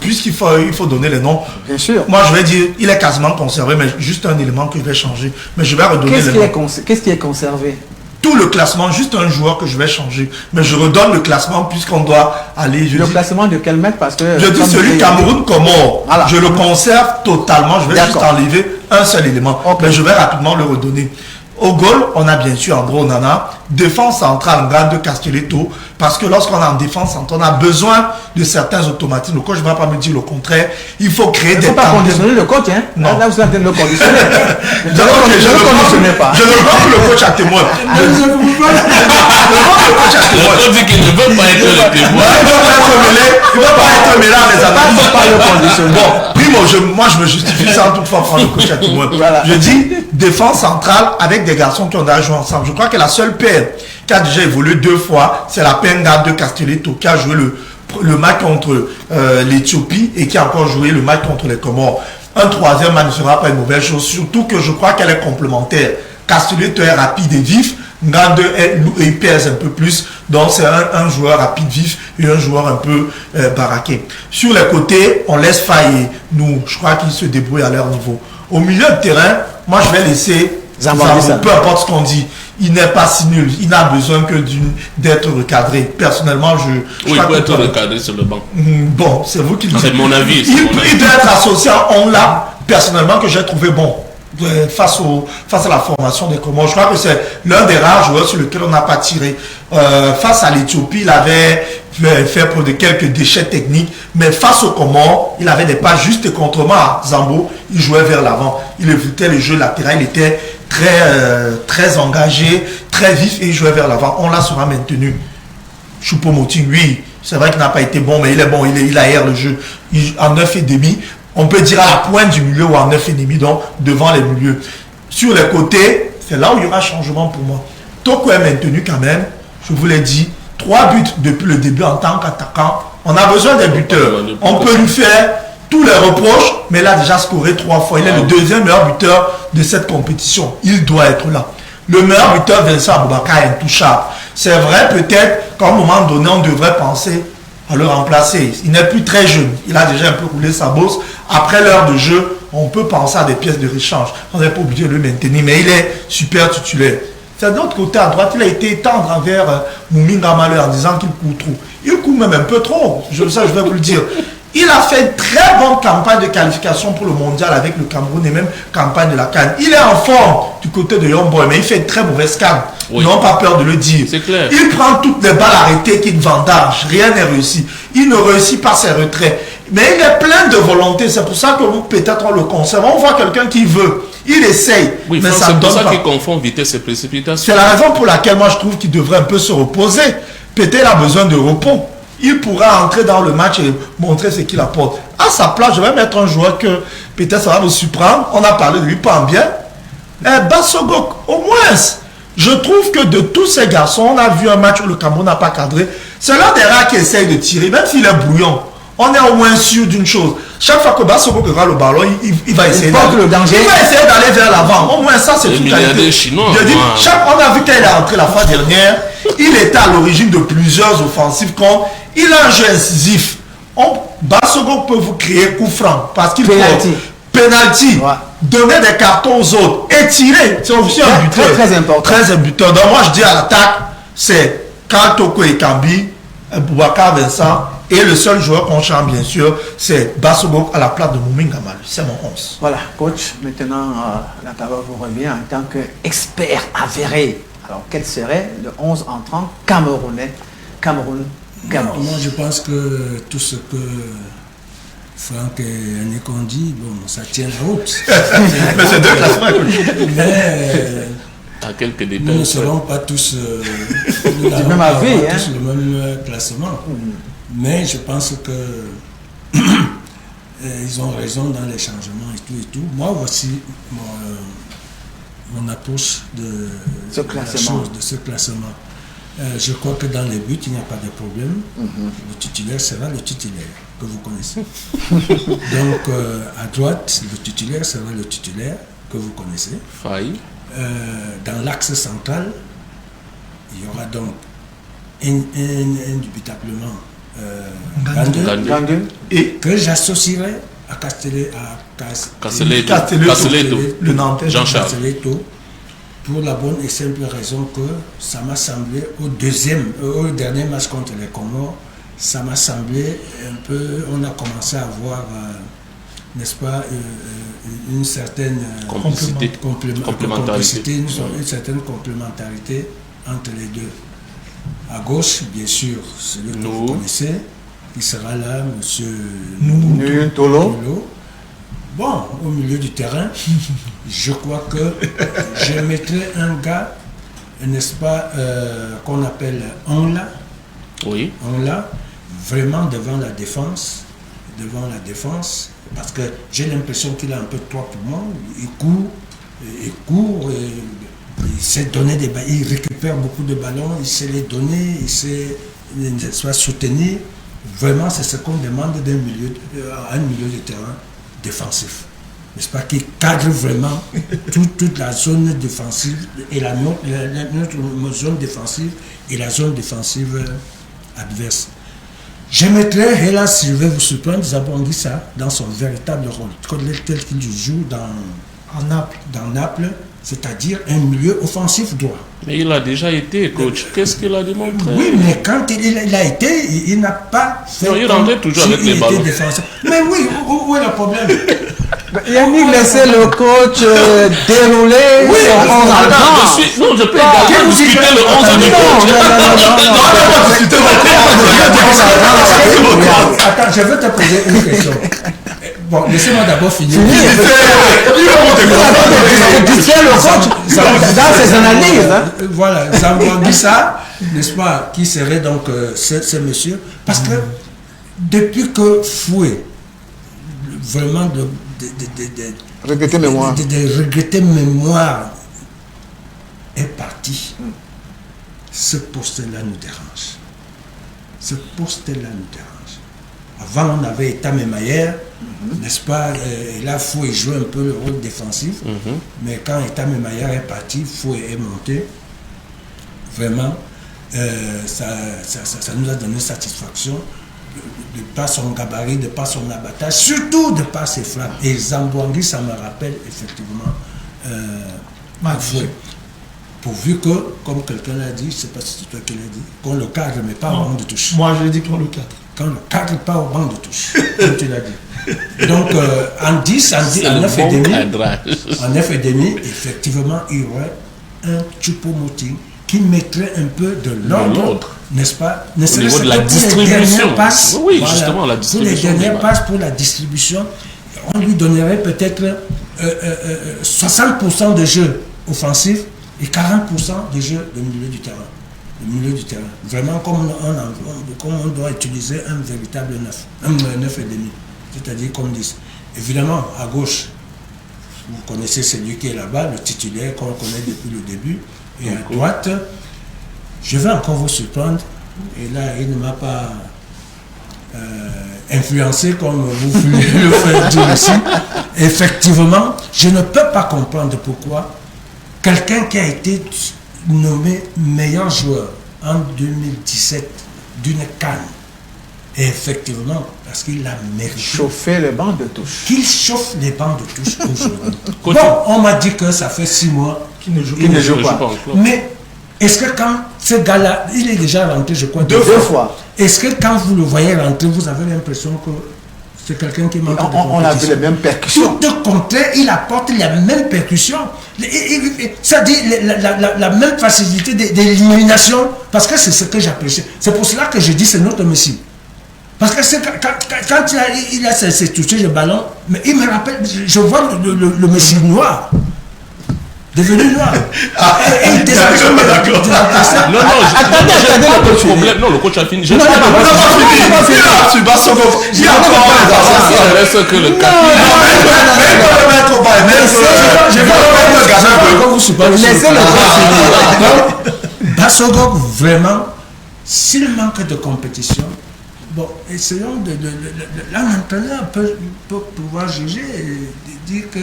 puisqu'il faut donner les noms. Bien sûr. Moi, je vais dire, il est quasiment conservé, mais juste un élément que je vais changer. Mais je vais redonner Qu'est-ce qui est conservé? Tout le classement, juste un joueur que je vais changer. Mais je redonne le classement puisqu'on doit aller... Classement de quel mètre? Parce que je dis celui Cameroun-Comores. Voilà. Je le conserve totalement. Je vais juste enlever un seul élément. Mais je vais rapidement le redonner. Au goal, on a bien sûr André Onana. défense centrale, Grande Castelletto, parce que lorsqu'on est en défense centrale, on a besoin de certains automatismes. Le coach ne va pas me dire le contraire. Il faut créer des... Il ne faut pas conditionner le coach, hein. Non. Là, vous êtes en train de le conditionner. Je ne conditionnais pas. Je ne veux pas que le coach à témoin. Je ne veux pas que le coach à témoin. Le coach dit qu'il ne veut pas être le témoin. Il ne veut pas être mêlé à les analyses. Pas le conditionner. Bon, primo, moi je me justifie sans toutefois prendre le coach à témoin. Voilà. Je dis défense centrale avec des garçons qui ont déjà joué ensemble. Je crois que la seule paire qui a déjà évolué 2 fois, c'est la paire de Castelletto qui a joué le match contre l'Éthiopie et qui a encore joué le match contre les Comores. Un troisième match ne sera pas une mauvaise chose, surtout que je crois qu'elle est complémentaire. Castelletto est rapide et vif, Ngande il pèse un peu plus, donc c'est un joueur rapide, vif et un joueur un peu baraqué. Sur les côtés, on laisse faillir. Nous, je crois qu'ils se débrouillent à leur niveau. Au milieu de terrain, moi je vais laisser Zambo, peu importe ce qu'on dit. Il n'est pas si nul. Il n'a besoin que d'être recadré. Personnellement, il peut être recadré sur le banc. Bon, c'est vous qui le dites. C'est mon avis. Il doit être associé à on-là, personnellement, que j'ai trouvé bon. Face à la formation des Comores. Je crois que c'est l'un des rares joueurs sur lequel on n'a pas tiré. Face à l'Éthiopie, il avait fait pour quelques déchets techniques, mais face aux Comores, il avait des pas justes et contrairement à Zambo, il jouait vers l'avant. Il évitait le jeu latéral, il était très engagé, très vif et il jouait vers l'avant. On l'a sera maintenu. Choupo-Moting, oui, c'est vrai qu'il n'a pas été bon, mais il est bon, il aère le jeu. En 9,5, on peut dire à la pointe du milieu ou en 9,5, donc devant les milieux. Sur les côtés, c'est là où il y aura changement pour moi. Toko est maintenu quand même, je vous l'ai dit, 3 buts depuis le début en tant qu'attaquant. On a besoin des buteurs. On peut lui faire tous les reproches, mais il a déjà scoré 3 fois. Il est le deuxième meilleur buteur de cette compétition. Il doit être là. Le meilleur buteur, Vincent Aboubakar, est intouchable. C'est vrai peut-être qu'à un moment donné, on devrait penser à le remplacer. Il n'est plus très jeune. Il a déjà un peu roulé sa bosse. Après l'heure de jeu, on peut penser à des pièces de rechange. On n'est pas obligé de le maintenir, mais il est super titulaire. C'est de l'autre côté, à droite, il a été tendre envers Mouminga Malheur en disant qu'il court trop. Il court même un peu trop, je vais vous le dire. Il a fait une très bonne campagne de qualification pour le mondial avec le Cameroun et même campagne de la CAN. Il est en forme du côté de Young Boy, mais il fait une très mauvaise CAN. Oui. Ils n'ont pas peur de le dire. C'est clair. Il prend toutes les balles arrêtées qu'il vendage. Rien n'est réussi. Il ne réussit pas ses retraits. Mais il est plein de volonté. C'est pour ça que vous, peut-être, on le conserve. On voit quelqu'un qui veut. Il essaye. Oui, mais c'est pour ça qu'il confond vitesse et précipitation. C'est la raison pour laquelle moi je trouve qu'il devrait un peu se reposer. Peut-être il a besoin de repos. Il pourra entrer dans le match et montrer ce qu'il apporte. À sa place, je vais mettre un joueur que peut-être ça va vous surprendre. On a parlé de lui pas en bien. Bassogok, au moins, je trouve que de tous ces garçons, on a vu un match où le Cameroun n'a pas cadré. C'est l'un des rares qui essaye de tirer, même s'il est brouillon. On est au moins sûr d'une chose. Chaque fois que Bassogok aura le ballon, il va essayer d'aller vers l'avant. Au moins ça, c'est tout à fait. On a vu quand il est entré la fois dernière, il était à l'origine de plusieurs offensives contre. Il a un jeu incisif. Bassogok peut vous créer coup franc parce qu'il peut penalty, ouais. Donner des cartons aux autres et tirer. C'est aussi un buteur. Très important. Très un buteur. Donc moi je dis à l'attaque, c'est Karl Toko et Kambi, Boubacar Vincent et le seul joueur qu'on chante bien sûr, c'est Bassogok à la place de Mouminga Malheur. C'est mon 11. Voilà, coach. Maintenant, la parole vous revient en tant qu'expert avéré. Alors quel serait le 11 entrant camerounais, Cameroun-Gambie? Moi je pense que tout ce que Franck et Annick ont dit, bon, ça tient la route. Mais c'est deux classements. Mais à quelques détails, nous ne serons pas tous du même avis, tous le même classement. Mais je pense que ils ont raison dans les changements et tout. Moi, voici mon approche de ce classement. Je crois que dans les buts, il n'y a pas de problème. Le titulaire sera le titulaire que vous connaissez. Donc, à droite, le titulaire sera le titulaire que vous connaissez. Faille. Dans l'axe central, il y aura donc indubitablement Ngande et que j'associerai à Castelletto, le Nantais Jean-Charles. Pour la bonne et simple raison que ça m'a semblé au dernier match contre les Comores, ça m'a semblé un peu, on a commencé à avoir, n'est-ce pas, une certaine complémentarité, une certaine complémentarité entre les deux. À gauche, bien sûr, celui que vous connaissez, qui sera là, monsieur Tolo. Bon, au milieu du terrain, je crois que je mettrai un gars, n'est-ce pas, qu'on appelle Onla. Oui. Onla, vraiment devant la défense, parce que j'ai l'impression qu'il a un peu de poids pour moi. Il court, il sait donner des ballons, il récupère beaucoup de ballons, il sait les donner, il sait soutenir. Vraiment, c'est ce qu'on demande à un milieu de terrain défensif. N'est-ce pas, qui cadre vraiment toute la zone défensive et notre zone défensive et la zone défensive adverse. Je mettrai, hélas, je vais vous surprendre, Zabangissa dans son véritable rôle, tel qu'il joue dans Naples, c'est-à-dire un milieu offensif droit. Mais il a déjà été coach. Qu'est-ce qu'il a démontré? Oui, mais quand il a été, il n'a pas fait. Non, il rentrait toujours avec les ballons. Mais oui, où est le problème? Yannick, laissez le coach dérouler. Oui, Non, je peux également discuter le 11 du coach. Attends, je veux te poser une question. Bon, laissez-moi d'abord finir. Le coach dans ses analyses. Voilà, Zambangissa, n'est-ce pas, qui serait donc ce monsieur. Parce que depuis que Foué, vraiment de regretter mémoire est parti, ce poste-là nous dérange. Avant, on avait Eta Memayer, n'est-ce pas, et là, Foué jouait un peu le rôle défensif, mais quand Eta Memayer est parti, Foué est monté. Vraiment, ça nous a donné satisfaction. De par son gabarit, de par son abattage, surtout de par ses frappes. Et Zambouangui, ça me rappelle effectivement Foué. Pourvu que, comme quelqu'un l'a dit, je ne sais pas si c'est toi qui l'as dit, qu'on le cadre, mais pas au banc de touche. Moi, je l'ai dit qu'on le cadre. Qu'on le cadre, pas au banc de touche, comme tu l'as dit. Donc, en 10, en 9 et demi, effectivement, il y aurait un Choupo-Moting qui mettrait un peu de l'ordre, n'est-ce pas, au niveau de la distribution. Passes, oui, voilà, justement, la distribution. Pour les dernières passes, pour la distribution, on lui donnerait peut-être 60% de jeu offensif et 40% de jeu de milieu du terrain. Vraiment, comme on doit utiliser un véritable 9, un 9,5, c'est-à-dire comme 10. Évidemment, à gauche, vous connaissez celui qui est là-bas, le titulaire qu'on connaît depuis le début. Et à droite, je vais encore vous surprendre, et là, il ne m'a pas influencé comme vous voulez le faire dire ici. Effectivement, je ne peux pas comprendre pourquoi quelqu'un qui a été nommé meilleur joueur en 2017 d'une CAN, et effectivement, parce qu'il a mérité. Chauffer le banc de touche. Qu'il chauffe les bancs de touche aujourd'hui. Bon, on m'a dit que ça fait 6 mois qu'il ne joue pas. Mais est-ce que quand ce gars-là, il est déjà rentré, je crois, deux fois. Est-ce que quand vous le voyez rentrer, vous avez l'impression que c'est quelqu'un qui manque de compétition? On a vu les mêmes percussions. Tout le contraire, il apporte les mêmes percussions. Ça dit la même facilité d'élimination, parce que c'est ce que j'apprécie. C'est pour cela que je dis c'est notre Messi. Parce que quand il a ses touchés de ballon, mais il me rappelle, je vois le Messi noir. Devenu noir. D'accord. Non, attendez, le problème. Non, le coach a fini. Non, tu vas se il y a encore il reste que le cap. Bassogok, vraiment, s'il manque de compétition, bon, essayons de. Là, l'entraîneur peut pouvoir juger et dire que.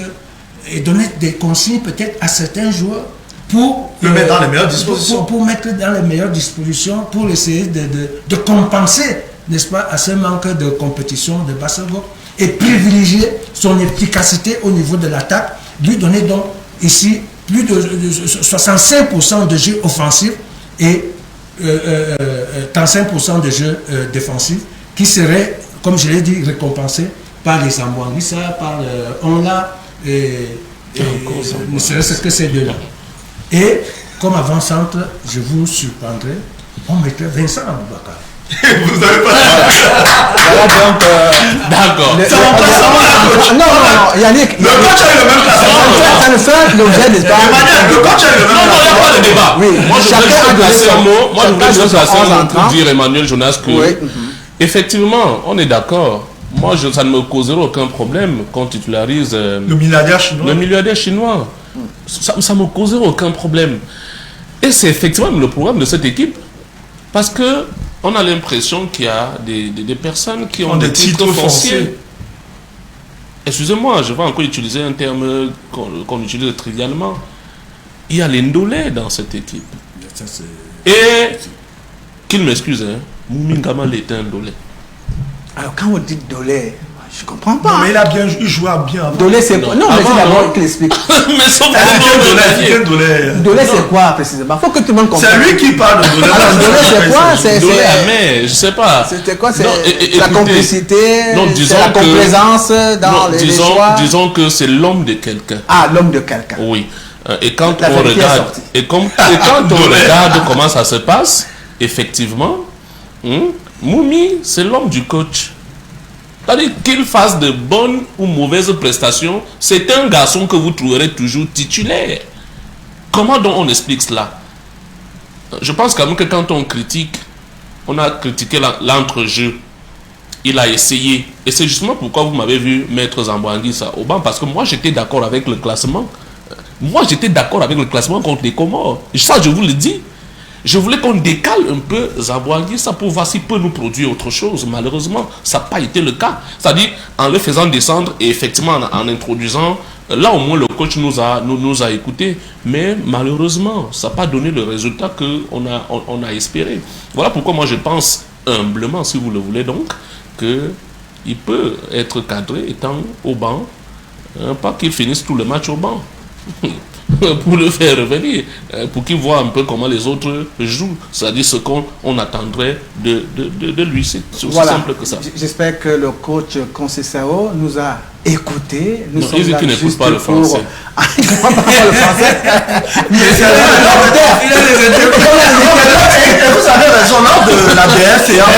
Et donner des consignes peut-être à certains joueurs pour le mettre dans les meilleures dispositions. Pour mettre dans les meilleures dispositions, pour essayer de compenser, n'est-ce pas, à ce manque de compétition de Bassogok et privilégier son efficacité au niveau de l'attaque, lui donner donc ici plus de 65% de jeux offensifs et 35% de jeux défensifs qui seraient, comme je l'ai dit, récompensés par les Zambouangissa, par Onla, et ne serait-ce que ces deux-là. Et comme avant-centre, je vous surprendrai, on mettrait Vincent Aboubakar. Vous n'avez pas... Voilà donc... D'accord. Non, Yannick... Le coach a eu le même classement. Ça ne fait l'objet des débats. Emmanuel, le coach a eu le même Non, il n'y a classement. pas de débat. Oui, Moi, je voudrais chacun a juste donné placer un son- mot. Moi, je voudrais chacun juste son placer un 11 mot entrants. pour dire, Emmanuel Jonas, que Oui. effectivement, on est d'accord. Moi, ça ne me causerait aucun problème qu'on titularise Le milliardaire chinois. le milliardaire chinois. Ça ne me causerait aucun problème. Et c'est effectivement le problème de cette équipe. Parce que on a l'impression qu'il y a des personnes qui ont des titres fonciers. Excusez-moi, je vais encore utiliser un terme qu'on utilise trivialement. Il y a les ndolés dans cette équipe. Ça, c'est... Et qu'il m'excuse, hein, Moumi Gamal est un ndolé. Alors, quand on dit Dolé, je comprends pas. Non, mais il jouait bien avant. Dolé, c'est quoi? Non, mais Avant, c'est d'abord non. qu'il explique. Mais son C'est un Dolé. Dolé, c'est quoi précisément? Il faut que tout le monde comprenne. C'est lui qui parle de Dolé. Alors, Dolé, c'est quoi? Ndolé amer, je sais pas. C'était quoi? C'est Non, la écoutez, complicité, non, c'est disons la que- complaisance dans Non, les choix. disons que c'est l'homme de quelqu'un. Ah, l'homme de quelqu'un. Oui. Et quand La on vérité est regarde, sortie. et quand on regarde comment ça se passe, effectivement, Moumi, c'est l'homme du coach. C'est-à-dire qu'il fasse de bonnes ou mauvaises prestations, c'est un garçon que vous trouverez toujours titulaire. Comment donc on explique cela? Je pense quand même que quand on critique, on a critiqué l'entrejeu. Il a essayé. Et c'est justement pourquoi vous m'avez vu mettre Zambouanguissa au banc. Parce que moi, j'étais d'accord avec le classement. Moi, j'étais d'accord avec le classement contre les Comores. Ça, je vous le dis. Je voulais qu'on décale un peu Zambouanguissa pour voir s'il peut nous produire autre chose. Malheureusement, ça n'a pas été le cas. C'est-à-dire, en le faisant descendre et effectivement en introduisant, là au moins le coach nous a écoutés. Mais malheureusement, ça n'a pas donné le résultat qu'on a espéré. Voilà pourquoi moi je pense humblement, si vous le voulez donc, qu'il peut être cadré étant au banc, pas qu'il finisse tout le match au banc. Pour le faire revenir, pour qu'il voit un peu comment les autres jouent, c'est-à-dire ce qu'on attendrait de lui. C'est aussi simple que ça. J'espère que le coach Conceição nous a écoutés. Nous Non, sommes il dit là qu'il n'écoute juste pas le pour- français. Ah, il ne comprend pas le français. Il a des interprètes. Vous avez raison, lors de la DS, Ils auront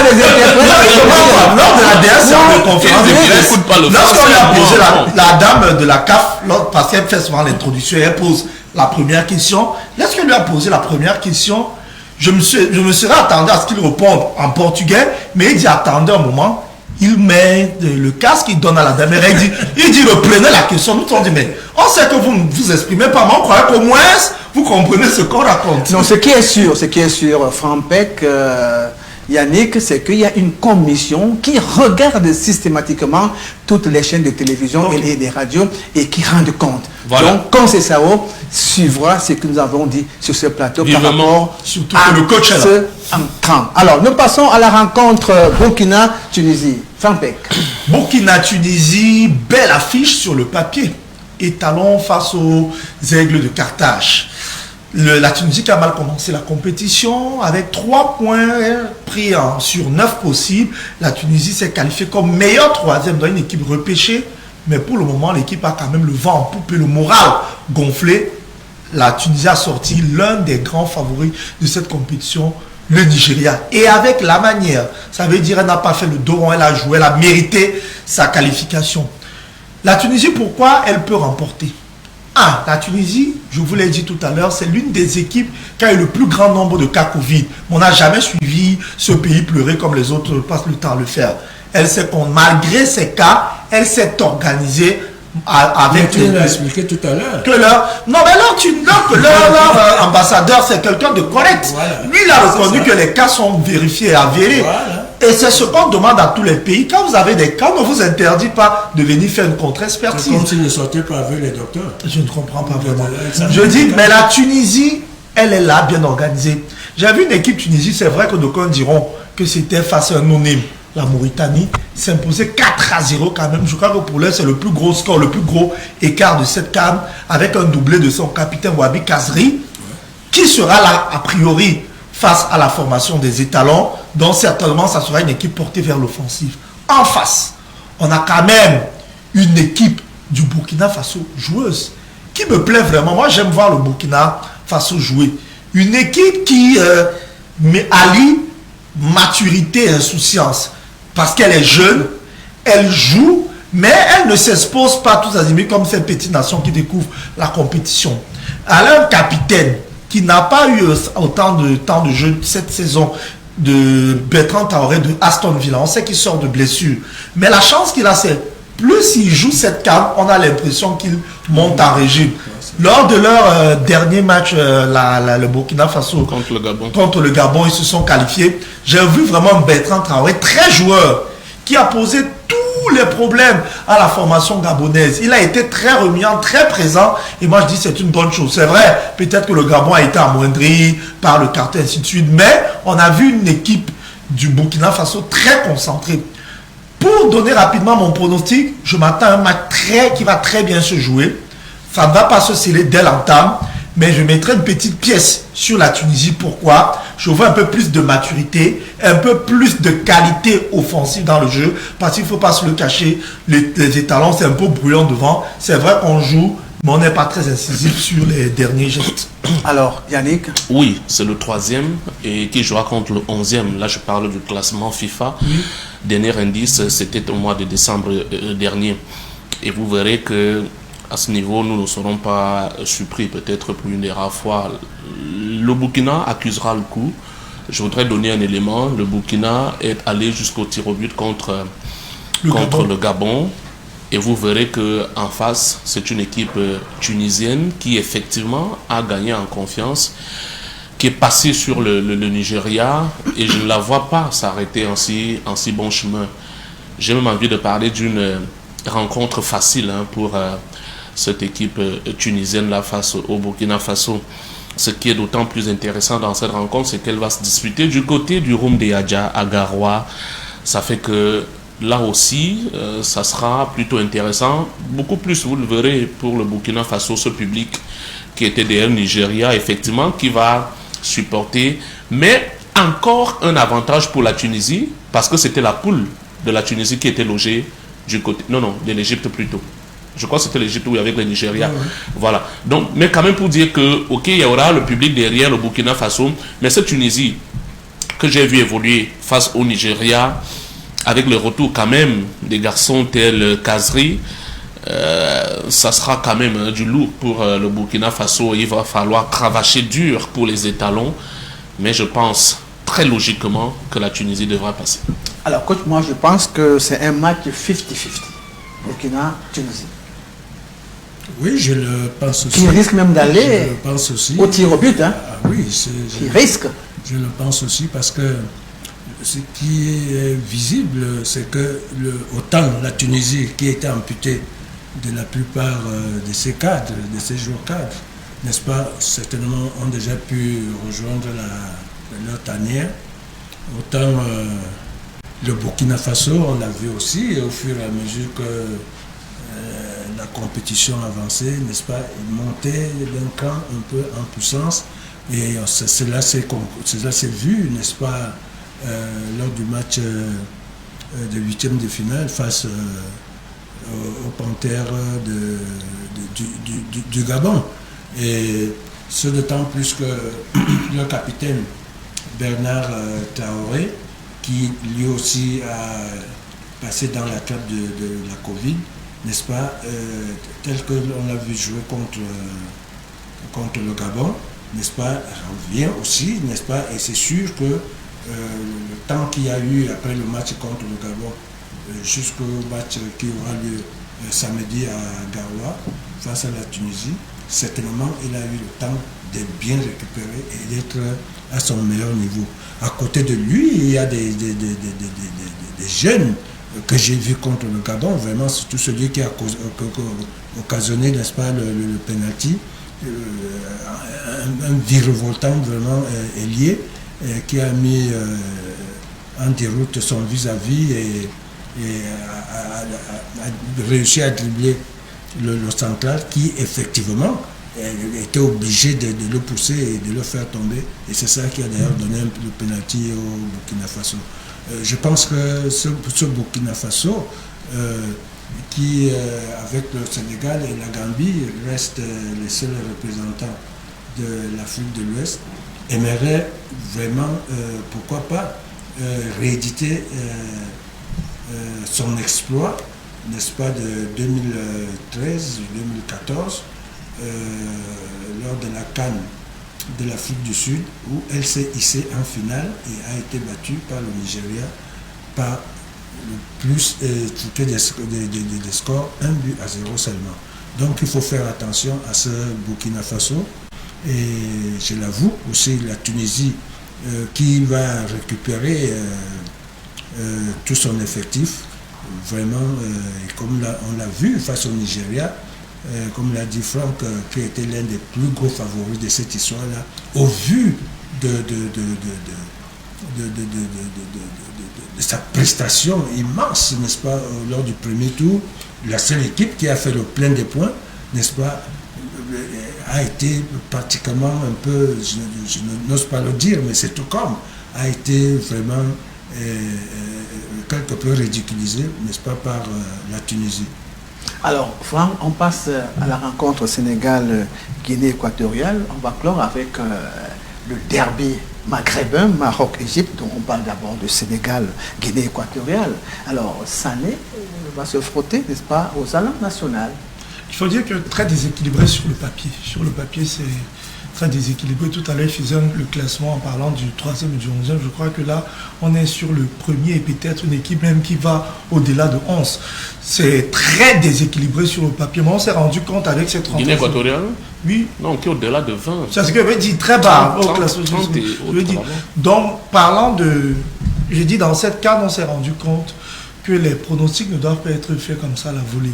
des interprètes. lors de la DS, de conférence de Il presse, n'écoute pas le lorsqu'on lui a français. posé Non. la dame de la CAF, parce qu'elle fait souvent l'introduction, elle pose la première question. Lorsqu'elle lui a posé la première question, je me serais attendu à ce qu'il réponde en portugais, mais il dit attendez un moment. Il met le casque, il donne à la dame, il dit reprenez la question. Nous on dit mais on sait que vous ne vous exprimez pas, mais on croyait qu'au moins vous comprenez ce qu'on raconte. Non, ce qui est sûr, Frampec, Yannick, c'est qu'il y a une commission qui regarde systématiquement toutes les chaînes de télévision et des radios et qui rendent compte. Voilà. Donc, Conceição suivra ce que nous avons dit sur ce plateau par Vivement. rapport Surtout que le coach est là. ce entrant. Alors, nous passons à la rencontre Burkina-Tunisie. Frampec. Burkina-Tunisie, belle affiche sur le papier. Étalon face aux aigles de Carthage. La Tunisie qui a mal commencé la compétition avec 3 points pris sur 9 possibles. La Tunisie s'est qualifiée comme meilleure troisième dans une équipe repêchée. Mais pour le moment, l'équipe a quand même le vent en poupe et le moral gonflé. La Tunisie a sorti l'un des grands favoris de cette compétition, le Nigeria. Et avec la manière, ça veut dire qu'elle n'a pas fait le dos rond, elle a joué, elle a mérité sa qualification. La Tunisie, pourquoi elle peut remporter? La Tunisie, je vous l'ai dit tout à l'heure, c'est l'une des équipes qui a eu le plus grand nombre de cas Covid. On n'a jamais suivi ce pays pleurer comme les autres passent le temps à le faire. Elle sait qu'on, malgré ces cas, elle s'est organisée avec... Tu l'as expliqué tout à l'heure. Leur ambassadeur, c'est quelqu'un de correct. Voilà. Lui, il a reconnu que les cas sont vérifiés et avérés. Voilà. Et c'est ce qu'on demande à tous les pays. Quand vous avez des cas, ne vous interdit pas de venir faire une C'est contre-expertise. comme s'il ne sortait pas avec les docteurs. Je ne comprends pas vraiment. Ça Je veut dis, dire- mais la Tunisie, elle est là, bien organisée. J'ai vu une équipe Tunisie, c'est vrai que d'aucuns diront que c'était face à un non-name. La Mauritanie s'imposait 4-0 quand même. Je crois que pour l'heure, c'est le plus gros score, le plus gros écart de cette CAN, avec un doublé de son capitaine Wabi Kazri, qui sera là, a priori, face à la formation des étalons, dont certainement, ça sera une équipe portée vers l'offensive. En face, on a quand même une équipe du Burkina Faso joueuse. qui me plaît vraiment. Moi, j'aime voir le Burkina Faso jouer. Une équipe qui allie maturité et insouciance. Parce qu'elle est jeune, elle joue, mais elle ne s'expose pas tous azimuts comme cette petite nation qui découvre la compétition. Elle a un capitaine qui n'a pas eu autant de temps de jeu cette saison, de Bertrand Traoré de Aston Villa. On sait qu'il sort de blessure. Mais la chance qu'il a, c'est plus il joue cette CAN, on a l'impression qu'il monte en régime. Lors de leur dernier match, le Burkina Faso contre le Gabon, ils se sont qualifiés. J'ai vu vraiment Bertrand Traoré, très joueur, qui a posé tous les problèmes à la formation gabonaise. Il a été très remuant, très présent. Et moi, je dis c'est une bonne chose. C'est vrai, peut-être que le Gabon a été amoindri par le cartel, ainsi de suite. Mais on a vu une équipe du Burkina Faso très concentrée. Pour donner rapidement mon pronostic, je m'attends à un match qui va très bien se jouer. Ça ne va pas se sceller dès l'entame. Mais je mettrai une petite pièce sur la Tunisie. Pourquoi? Je vois un peu plus de maturité, un peu plus de qualité offensive dans le jeu. Parce qu'il ne faut pas se le cacher, les étalons, c'est un peu bruyant devant. C'est vrai qu'on joue, mais on n'est pas très incisif sur les derniers gestes. Alors, Yannick? Oui, c'est le 3e et qui jouera contre le 11e. Là, je parle du classement FIFA. Dernier indice, c'était au mois de décembre dernier. Et vous verrez que à ce niveau, nous ne serons pas surpris, peut-être pour une des rares fois. Le Burkina accusera le coup. Je voudrais donner un élément. Le Burkina est allé jusqu'au tir au but contre le Gabon. Et vous verrez qu'en face, c'est une équipe tunisienne qui effectivement a gagné en confiance, qui est passée sur le Nigeria. Et je ne la vois pas s'arrêter en si bon chemin. J'ai même envie de parler d'une rencontre facile pour cette équipe tunisienne là face au Burkina Faso. Ce qui est d'autant plus intéressant dans cette rencontre, c'est qu'elle va se disputer du côté du Roum de Yadja à Garoua. Ça fait que là aussi, ça sera plutôt intéressant. Beaucoup plus, vous le verrez, pour le Burkina Faso, ce public qui était derrière le Nigeria, effectivement, qui va supporter. Mais encore un avantage pour la Tunisie, parce que c'était la poule de la Tunisie qui était logée du côté... Non, de l'Égypte plutôt. Je crois que c'était l'Égypte ou avec le Nigeria. Voilà. Donc, mais quand même pour dire que, ok, il y aura le public derrière le Burkina Faso, mais cette Tunisie que j'ai vu évoluer face au Nigeria, avec le retour quand même des garçons tels Kazri, ça sera quand même du lourd pour le Burkina Faso. Il va falloir cravacher dur pour les étalons, mais je pense très logiquement que la Tunisie devra passer. Alors, coach, moi je pense que c'est un match 50-50. Burkina-Tunisie. Oui, je le pense aussi. Qui risque même d'aller au tir au but. Hein. Oui, qui risque. Je le pense aussi parce que ce qui est visible, c'est que autant la Tunisie qui était amputée de la plupart de ses cadres, de ses joueurs cadres, n'est-ce pas, certainement ont déjà pu rejoindre leur tanière. Autant le Burkina Faso, on l'a vu aussi, et au fur et à mesure que la compétition avançait, n'est-ce pas, il montait d'un cran un peu en puissance. Et cela s'est vu, n'est-ce pas, lors du match de 8e de finale face aux Panthères du Gabon. Et ce d'autant plus que le capitaine Bernard Traoré, qui lui aussi a passé dans la trappe de la Covid, n'est-ce pas, tel que l'on l'a vu jouer contre le Gabon, n'est-ce pas, revient aussi, n'est-ce pas, et c'est sûr que le temps qu'il y a eu après le match contre le Gabon, jusqu'au match qui aura lieu samedi à Garoua, face à la Tunisie, certainement il a eu le temps d'être bien récupéré et d'être à son meilleur niveau. À côté de lui, il y a des jeunes que j'ai vus contre le Gabon, vraiment surtout celui qui a occasionné, n'est-ce pas, le penalty, un virevoltant vraiment ailier qui a mis en déroute son vis-à-vis et a réussi à dribbler le central qui effectivement était obligé de le pousser et de le faire tomber, et c'est ça qui a d'ailleurs donné le penalty au Burkina Faso. Je pense que ce Burkina Faso qui, avec le Sénégal et la Gambie, restent les seuls représentants de l'Afrique de l'Ouest, aimerait vraiment, pourquoi pas, rééditer son exploit, n'est-ce pas, de 2013-2014, lors de la CAN de l'Afrique du Sud, où elle s'est hissée en finale et a été battue par le Nigeria par le plus des scores 1-0 seulement. Donc il faut faire attention à ce Burkina Faso. Et je l'avoue aussi, la Tunisie qui va récupérer tout son effectif, vraiment, comme on l'a vu face au Nigeria, comme l'a dit Franck, qui était l'un des plus gros favoris de cette histoire-là, au vu de sa prestation immense, n'est-ce pas, lors du premier tour. La seule équipe qui a fait le plein des points, n'est-ce pas, a été pratiquement un peu, je n'ose pas le dire, mais c'est tout comme, a été vraiment quelque peu ridiculisé, n'est-ce pas, par la Tunisie. Alors, Franck, on passe à la rencontre Sénégal-Guinée équatoriale. On va clore avec le derby maghrébin, Maroc-Égypte, dont on parle d'abord de Sénégal-Guinée équatoriale. Alors, Sané va se frotter, n'est-ce pas, aux alentours nationales. Il faut dire que très déséquilibré sur le papier. Sur le papier, c'est très déséquilibré. Tout à l'heure, il faisait le classement en parlant du 3e et du 11e. Je crois que là, on est sur le premier et peut-être une équipe même qui va au-delà de 11. C'est très déséquilibré sur le papier. Mais on s'est rendu compte avec cette rencontre. Guinée équatoriale? Oui. Non, qui est au-delà de 20. C'est ce que je veux dire, très bas au classement. Donc, parlant de... J'ai dit, dans cette CAN, on s'est rendu compte que les pronostics ne doivent pas être faits comme ça à la volée.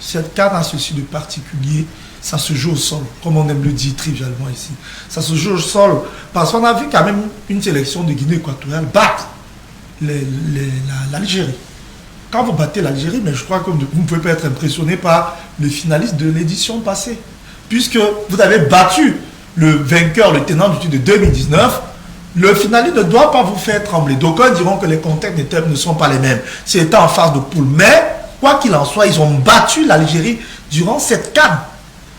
Cette CAN a ceci de particulier, ça se joue au sol, comme on aime le dire trivialement ici. Ça se joue au sol, parce qu'on a vu quand même une sélection de Guinée équatoriale battre l'Algérie. Quand vous battez l'Algérie, mais je crois que vous ne pouvez pas être impressionné par le finaliste de l'édition passée, puisque vous avez battu le vainqueur, le tenant du titre de 2019. Le finaliste ne doit pas vous faire trembler. D'aucuns diront que les contextes ne sont pas les mêmes. C'était en phase de poule. Mais, quoi qu'il en soit, ils ont battu l'Algérie durant cette CAN.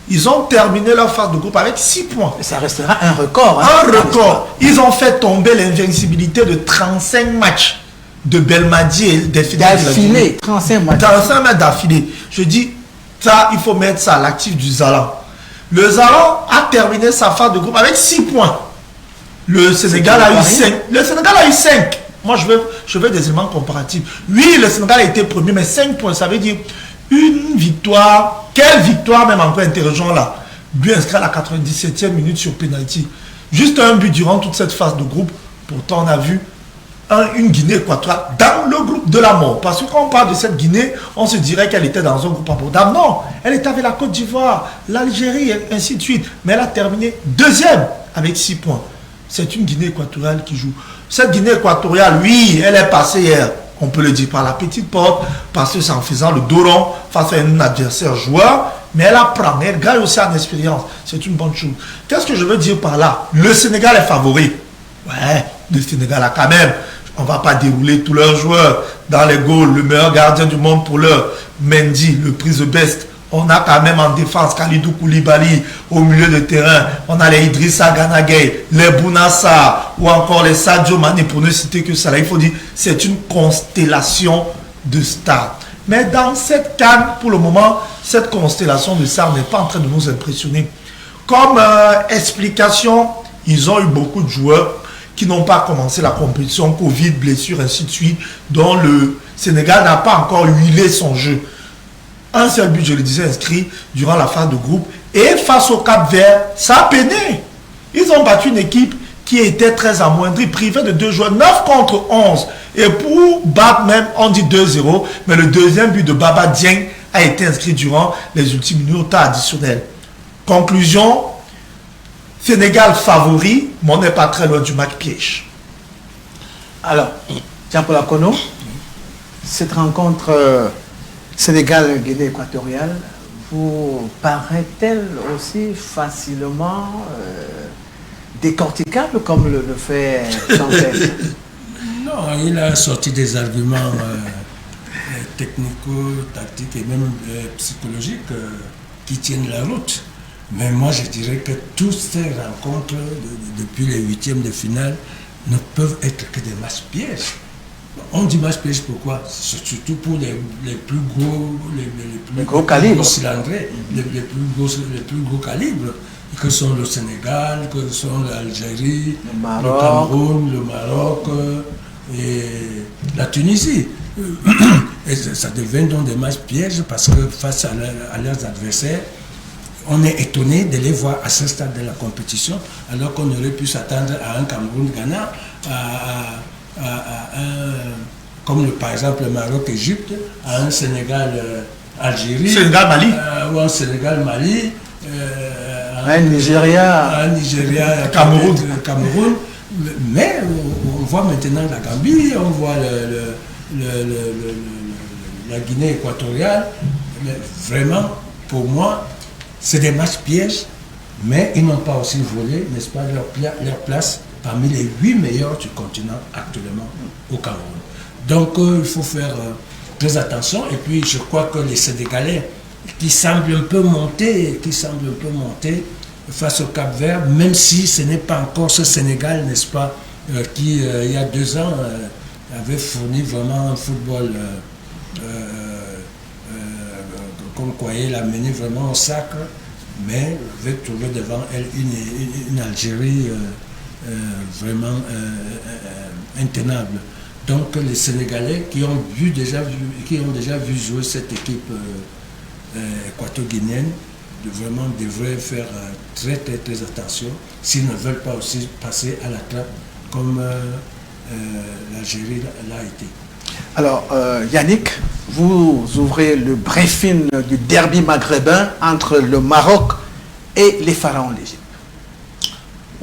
Ils ont terminé leur phase de groupe avec 6 points. Et ça restera un record. Hein, un record. Ils ont fait tomber l'invincibilité de 35 matchs de Belmadi et des finales. D'affilée. 35 matchs. 35 matchs d'affilée. Je dis, ça, il faut mettre ça à l'actif du Zalan. Le Zalan a terminé sa phase de groupe avec 6 points. Le Sénégal a eu 5. Le Sénégal a eu 5. Moi, je veux des éléments comparatifs. Oui, le Sénégal a été premier, mais 5 points, ça veut dire une victoire. Quelle victoire, même encore interrogeant là. But inscrit à la 97e minute sur penalty. Juste un but durant toute cette phase de groupe. Pourtant, on a vu une Guinée équatoriale dans le groupe de la mort. Parce que quand on parle de cette Guinée, on se dirait qu'elle était dans un groupe abordable. Non, elle était avec la Côte d'Ivoire, l'Algérie, et ainsi de suite. Mais elle a terminé deuxième avec 6 points. C'est une Guinée équatoriale qui joue. Cette Guinée équatoriale, oui, elle est passée hier, on peut le dire, par la petite porte, parce que c'est en faisant le dos rond face à un adversaire joueur, mais elle apprend, elle gagne aussi en expérience. C'est une bonne chose. Qu'est-ce que je veux dire par là? Le Sénégal est favori. Ouais, le Sénégal a quand même, on ne va pas dérouler tous leurs joueurs dans les goals, le meilleur gardien du monde pour l'heure, Mendy, le prise de best. On a quand même en défense Khalidou Koulibaly au milieu de terrain. On a les Idrissa Gana Gueye, les Bounassa ou encore les Sadio Mané pour ne citer que ça. Là, il faut dire c'est une constellation de stars. Mais dans cette CAN, pour le moment, cette constellation de stars n'est pas en train de nous impressionner. Comme explication, ils ont eu beaucoup de joueurs qui n'ont pas commencé la compétition, Covid, blessures, ainsi de suite, dont le Sénégal n'a pas encore huilé son jeu. Un seul but, je le disais, inscrit durant la phase de groupe. Et face au Cap-Vert, ça a peiné. Ils ont battu une équipe qui était très amoindrie, privée de 2 joueurs, 9 contre 11. Et pour battre même, on dit 2-0. Mais le deuxième but de Baba Dieng a été inscrit durant les ultimes minutes au temps additionnel. Conclusion, Sénégal favori, mais on n'est pas très loin du match piège. Alors, Jean-Paul Akono, cette rencontre... Sénégal-Guinée équatoriale vous paraît-elle aussi facilement décorticable comme le fait Jean-Pierre? Non, il a sorti des arguments technico-tactiques et même psychologiques qui tiennent la route. Mais moi, je dirais que toutes ces rencontres, depuis les huitièmes de finale, ne peuvent être que des matchs pièges. On dit match piège pourquoi? Surtout pour les plus gros, les gros calibres, cylindrés, les plus gros calibres, que sont le Sénégal, que sont l'Algérie, le Cameroun, le Maroc et la Tunisie. Et ça devient donc des matchs pièges parce que face à leurs adversaires, on est étonné de les voir à ce stade de la compétition, alors qu'on aurait pu s'attendre à un Cameroun-Ghana, comme par exemple le Maroc-Égypte, à un Sénégal-Algérie, Sénégal-Mali, ou un Sénégal-Mali, un Nigeria, Cameroun. Mais on voit maintenant la Gambie, on voit la Guinée équatoriale. Mais vraiment, pour moi, c'est des matchs pièges, mais ils n'ont pas aussi volé, n'est-ce pas, leur place parmi les 8 meilleurs du continent actuellement au Cameroun. Donc il faut faire très attention. Et puis je crois que les Sénégalais qui semblent un peu monter face au Cap-Vert, même si ce n'est pas encore ce Sénégal, n'est-ce pas, qui il y a 2 ans avait fourni vraiment un football qu'on croyait la mener vraiment au sacre, mais avait trouvé devant elle une Algérie vraiment intenable. Donc les Sénégalais qui ont déjà vu jouer cette équipe équato-guinéenne vraiment devraient faire très attention s'ils ne veulent pas aussi passer à la trappe comme l'Algérie l'a été. Alors, Yannick, vous ouvrez le briefing du derby maghrébin entre le Maroc et les pharaons d'Égypte.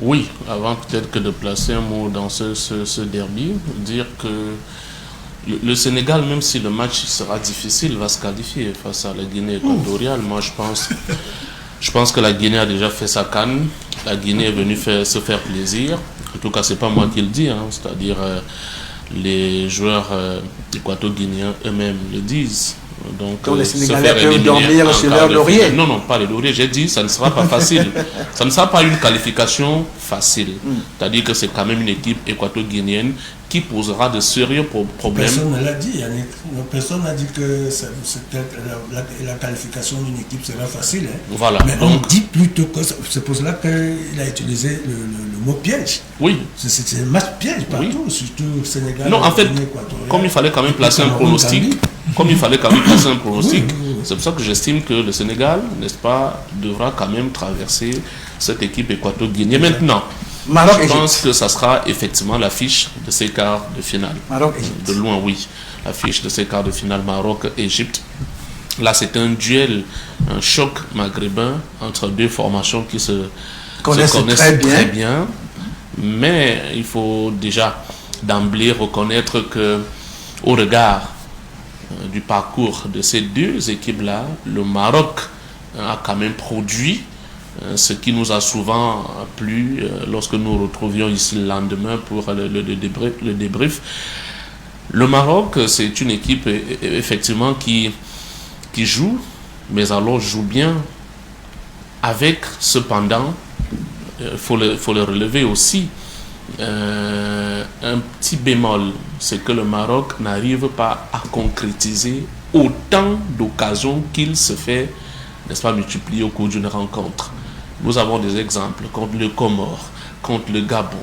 Oui, avant peut-être que de placer un mot dans ce derby, dire que le Sénégal, même si le match sera difficile, va se qualifier face à la Guinée équatoriale. Moi, je pense que la Guinée a déjà fait sa canne. La Guinée est venue se faire plaisir. En tout cas, c'est pas moi qui le dis, hein, c'est-à-dire les joueurs équato-guinéens eux-mêmes le disent. Donc les Sénégalais peuvent dormir sur leur laurier. Non, pas les lauriers. J'ai dit, ça ne sera pas facile. Ça ne sera pas une qualification facile. C'est-à-dire que c'est quand même une équipe équato-guinéenne qui posera de sérieux problèmes. Personne ne l'a dit, Yannick. Personne n'a dit que la qualification d'une équipe sera facile. Hein. Voilà. Mais donc, on dit plutôt que c'est pour cela qu'il a utilisé le mot piège. Oui. C'est un match piège partout, surtout au Sénégal. Non, en fait, comme il fallait quand même placer un pronostic, c'est pour ça que j'estime que le Sénégal, n'est-ce pas, devra quand même traverser cette équipe équato-guinéenne. Maintenant, je pense que ça sera effectivement l'affiche de ces quarts de finale. Maroc-Égypte. De loin, oui. L'affiche de ces quarts de finale Maroc-Égypte. Là, c'est un duel, un choc maghrébin entre deux formations qui se connaissent très bien. Mais il faut déjà d'emblée reconnaître que, au regard du parcours de ces deux équipes-là, le Maroc a quand même produit ce qui nous a souvent plu lorsque nous retrouvions ici le lendemain pour le débrief. Le Maroc, c'est une équipe effectivement qui joue, mais alors joue bien, avec cependant, il faut le relever aussi, un petit bémol, c'est que le Maroc n'arrive pas à concrétiser autant d'occasions qu'il se fait, n'est-ce pas, multiplier au cours d'une rencontre. Nous avons des exemples contre le Comore, contre le Gabon.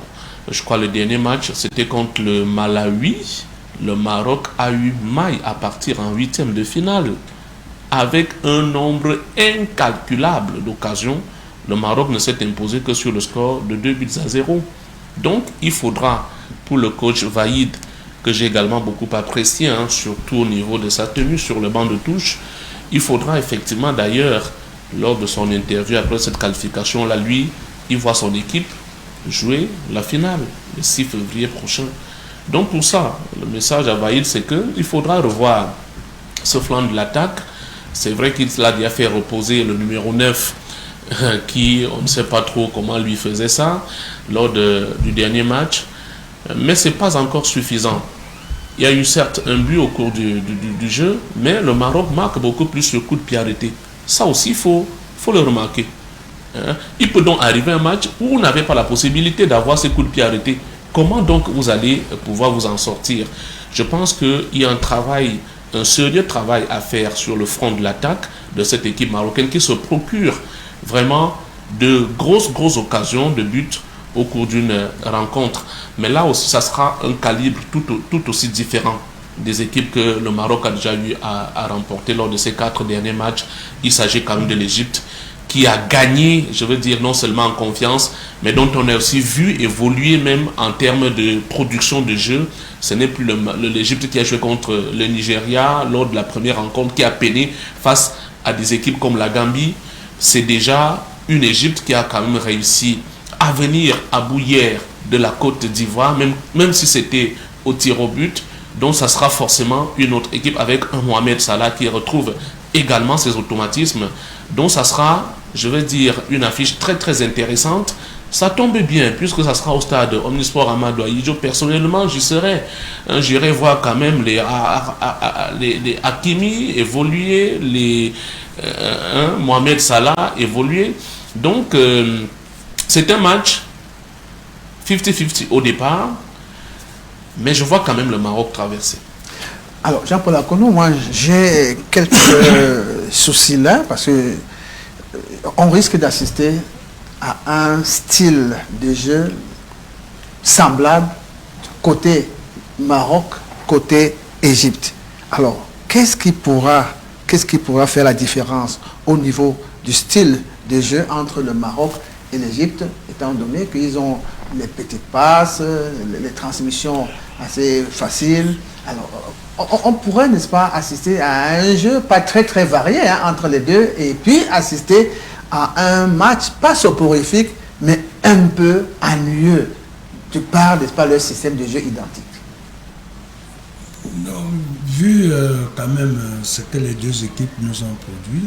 Je crois que le dernier match, c'était contre le Malawi. Le Maroc a eu maille à partir en 8e de finale. Avec un nombre incalculable d'occasions, le Maroc ne s'est imposé que sur le score de 2-0. Donc, il faudra, pour le coach Vaïd, que j'ai également beaucoup apprécié, hein, surtout au niveau de sa tenue sur le banc de touche, il faudra effectivement d'ailleurs, lors de son interview après cette qualification-là, lui, il voit son équipe jouer la finale le 6 février prochain. Donc pour ça, le message à Vaïd, c'est qu'il faudra revoir ce flanc de l'attaque. C'est vrai qu'il a déjà fait reposer le numéro 9, qui, on ne sait pas trop comment lui faisait ça, lors du dernier match. Mais ce n'est pas encore suffisant. Il y a eu certes un but au cours du jeu, mais le Maroc marque beaucoup plus le coup de pied arrêté. Ça aussi, il faut le remarquer. Il peut donc arriver un match où vous n'avez pas la possibilité d'avoir ces coups de pied arrêtés. Comment donc vous allez pouvoir vous en sortir? Je pense qu'il y a un sérieux travail à faire sur le front de l'attaque de cette équipe marocaine qui se procure vraiment de grosses occasions de but au cours d'une rencontre. Mais là aussi, ça sera un calibre tout aussi différent des équipes que le Maroc a déjà eu à remporter lors de ces 4 derniers matchs. Il s'agit quand même de l'Égypte qui a gagné, je veux dire, non seulement en confiance, mais dont on a aussi vu évoluer même en termes de production de jeu. Ce n'est plus l'Égypte qui a joué contre le Nigeria lors de la première rencontre, qui a peiné face à des équipes comme la Gambie. C'est déjà une Égypte qui a quand même réussi à venir à bout hier de la Côte d'Ivoire, même si c'était au tir au but. Donc ça sera forcément une autre équipe avec un Mohamed Salah qui retrouve également ses automatismes. Donc ça sera, je vais dire, une affiche très intéressante. Ça tombe bien puisque ça sera au stade Omnisport Amadou Ahidjo. Personnellement, j'y serai. J'irai voir quand même les Hakimi évoluer, les Mohamed Salah évoluer. Donc c'est un match 50-50 au départ, mais je vois quand même le Maroc traverser. Alors, Jean-Paul Akono, moi, j'ai quelques soucis là, parce que on risque d'assister à un style de jeu semblable côté Maroc, côté Égypte. Alors, qu'est-ce qui pourra faire la différence au niveau du style de jeu entre le Maroc et l'Égypte, étant donné qu'ils ont les petites passes, les transmissions assez faciles. Alors, on pourrait, n'est-ce pas, assister à un jeu pas très varié entre les deux, et puis assister à un match pas soporifique, mais un peu ennuyeux. Tu parles, n'est-ce pas, leur système de jeu identique. Non, vu quand même ce que les deux équipes nous ont produit,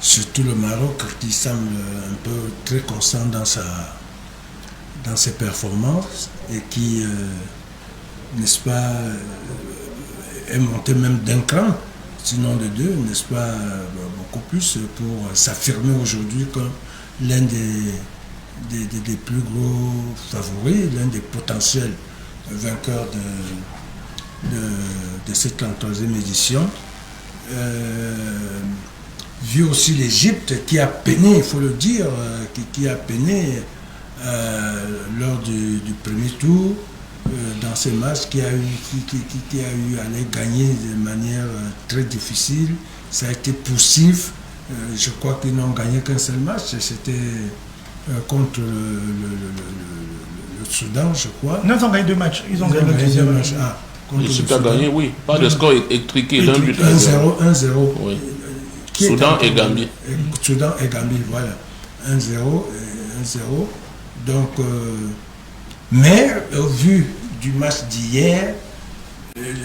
surtout le Maroc qui semble un peu très constant dans ses performances et qui, n'est-ce pas, est monté même d'un cran, sinon de deux, n'est-ce pas, beaucoup plus pour s'affirmer aujourd'hui comme l'un des plus gros favoris, l'un des potentiels vainqueurs de cette 33e édition. Vu aussi l'Égypte qui a peiné, il faut le dire, qui a peiné lors du premier tour dans ces matchs, qui a eu à les gagner de manière très difficile. Ça a été poussif. Je crois qu'ils n'ont gagné qu'un seul match, c'était contre le Soudan, je crois. Non, ils ont gagné 2 matchs. Ils ont gagné 2 matchs. L'Égypte a gagné, oui. Pas de score étriqué d'un but. 1-0. Oui. Soudan et Gambie. Soudan et Gambie, voilà. 1-0. Donc, mais au vu du match d'hier,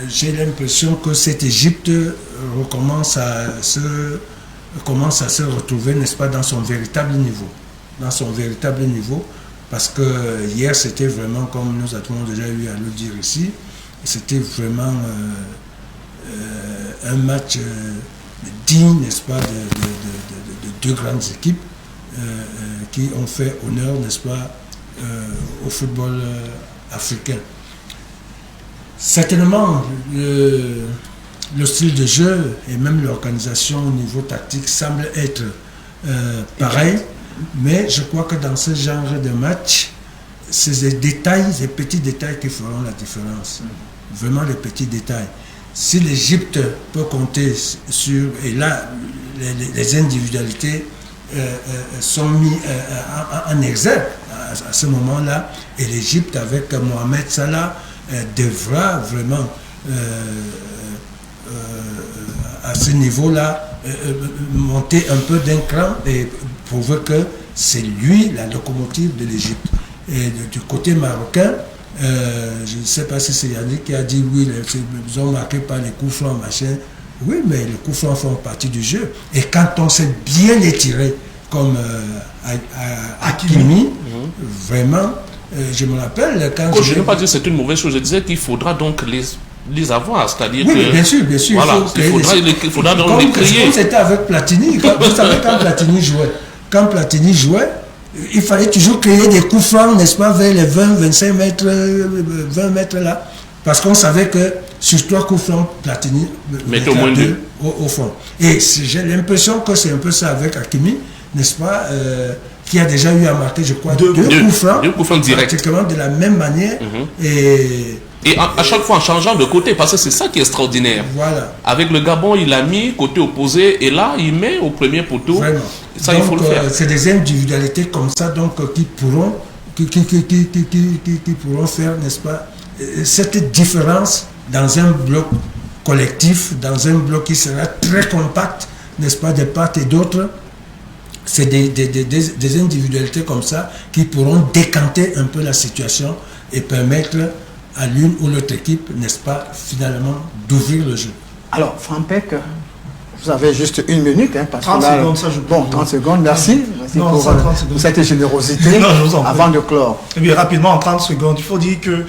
j'ai l'impression que cette Égypte commence à se retrouver, n'est-ce pas, dans son véritable niveau. Parce que hier, c'était vraiment, comme nous avons déjà eu à le dire ici, c'était vraiment un match digne, n'est-ce pas, de deux grandes équipes qui ont fait honneur, n'est-ce pas, au football africain. Certainement, le style de jeu et même l'organisation au niveau tactique semble être pareil, mais je crois que dans ce genre de match, c'est des détails, des petits détails qui feront la différence. Vraiment les petits détails. Si l'Égypte peut compter sur, et là, les individualités sont mises en exergue à ce moment-là, et l'Égypte avec Mohamed Salah devra vraiment à ce niveau-là monter un peu d'un cran et prouver que c'est lui la locomotive de l'Égypte. Et du côté marocain, je ne sais pas si c'est Yannick qui a dit oui, ils ont marqué par les coups francs, machin. Oui, mais les coups francs font partie du jeu. Et quand on sait bien les tirer, comme Hakimi, vraiment, je me rappelle quand je ne veux pas dire que c'est une mauvaise chose, je disais qu'il faudra donc les avoir, c'est-à-dire Oui, que... bien sûr, bien sûr. Voilà, il faudra donc les créer. Comme c'était avec Platini, vous savez, quand Platini jouait, il fallait toujours créer des coups francs, n'est-ce pas, vers les 20, 25 mètres, 20 mètres là. Parce qu'on savait que sur 3 coups francs, Platini mettait au moins 2 au fond. Et j'ai l'impression que c'est un peu ça avec Hakimi, n'est-ce pas, qui a déjà eu à marquer, je crois, deux coups francs directs. Pratiquement de la même manière. Et à chaque fois en changeant de côté, parce que c'est ça qui est extraordinaire. Voilà. Avec le Gabon, il a mis côté opposé et là, il met au premier poteau. Vraiment. Ça, donc, il faut le faire. C'est des individualités comme ça donc, qui pourront faire, n'est-ce pas, cette différence dans un bloc collectif, dans un bloc qui sera très compact, n'est-ce pas, de part et d'autre. C'est des individualités comme ça qui pourront décanter un peu la situation et permettre à l'une ou l'autre équipe, n'est-ce pas, finalement, d'ouvrir le jeu. Alors, Frampek, vous avez juste 1 minute, hein, parce 30 que là, secondes, ça je peux. Bon, 30 secondes, merci. Merci non, pour, ça, 30 secondes. pour cette générosité. Non, je vous en prie. Avant de clore. Et bien, rapidement, en 30 secondes, il faut dire que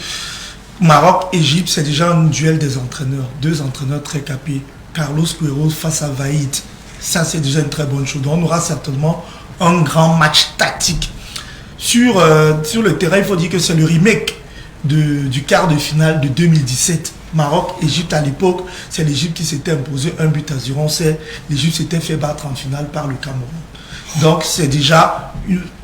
Maroc-Égypte, c'est déjà un duel des entraîneurs. 2 entraîneurs très capés. Carlos Queiroz face à Vaïd. Ça, c'est déjà une très bonne chose. Donc, on aura certainement un grand match tactique. Sur le terrain, il faut dire que c'est le remake du quart de finale de 2017. Maroc-Égypte à l'époque, c'est l'Égypte qui s'était imposé 1-0. On sait, l'Égypte s'était fait battre en finale par le Cameroun. Donc c'est déjà,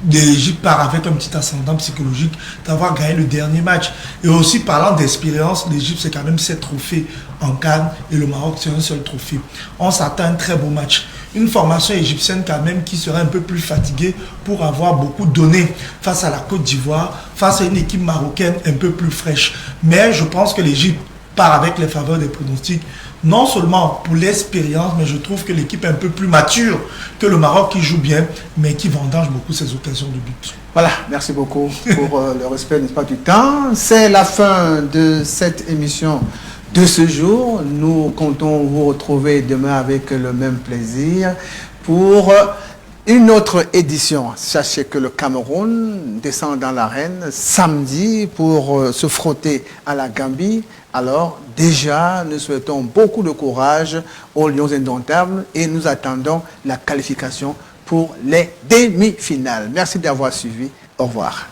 l'Égypte part avec un petit ascendant psychologique d'avoir gagné le dernier match. Et aussi parlant d'expérience, l'Égypte c'est quand même 7 trophées en CAN et le Maroc c'est un seul trophée. On s'attend à un très beau match. Une formation égyptienne quand même qui serait un peu plus fatiguée pour avoir beaucoup donné face à la Côte d'Ivoire, face à une équipe marocaine un peu plus fraîche. Mais je pense que l'Égypte part avec les faveurs des pronostics, non seulement pour l'expérience, mais je trouve que l'équipe est un peu plus mature que le Maroc qui joue bien, mais qui vendange beaucoup ses occasions de but. Voilà, merci beaucoup pour le respect, n'est-ce pas, du temps. C'est la fin de cette émission de ce jour. Nous comptons vous retrouver demain avec le même plaisir pour une autre édition. Sachez que le Cameroun descend dans l'arène samedi pour se frotter à la Gambie. Alors déjà, nous souhaitons beaucoup de courage aux Lions indomptables et nous attendons la qualification pour les demi-finales. Merci d'avoir suivi. Au revoir.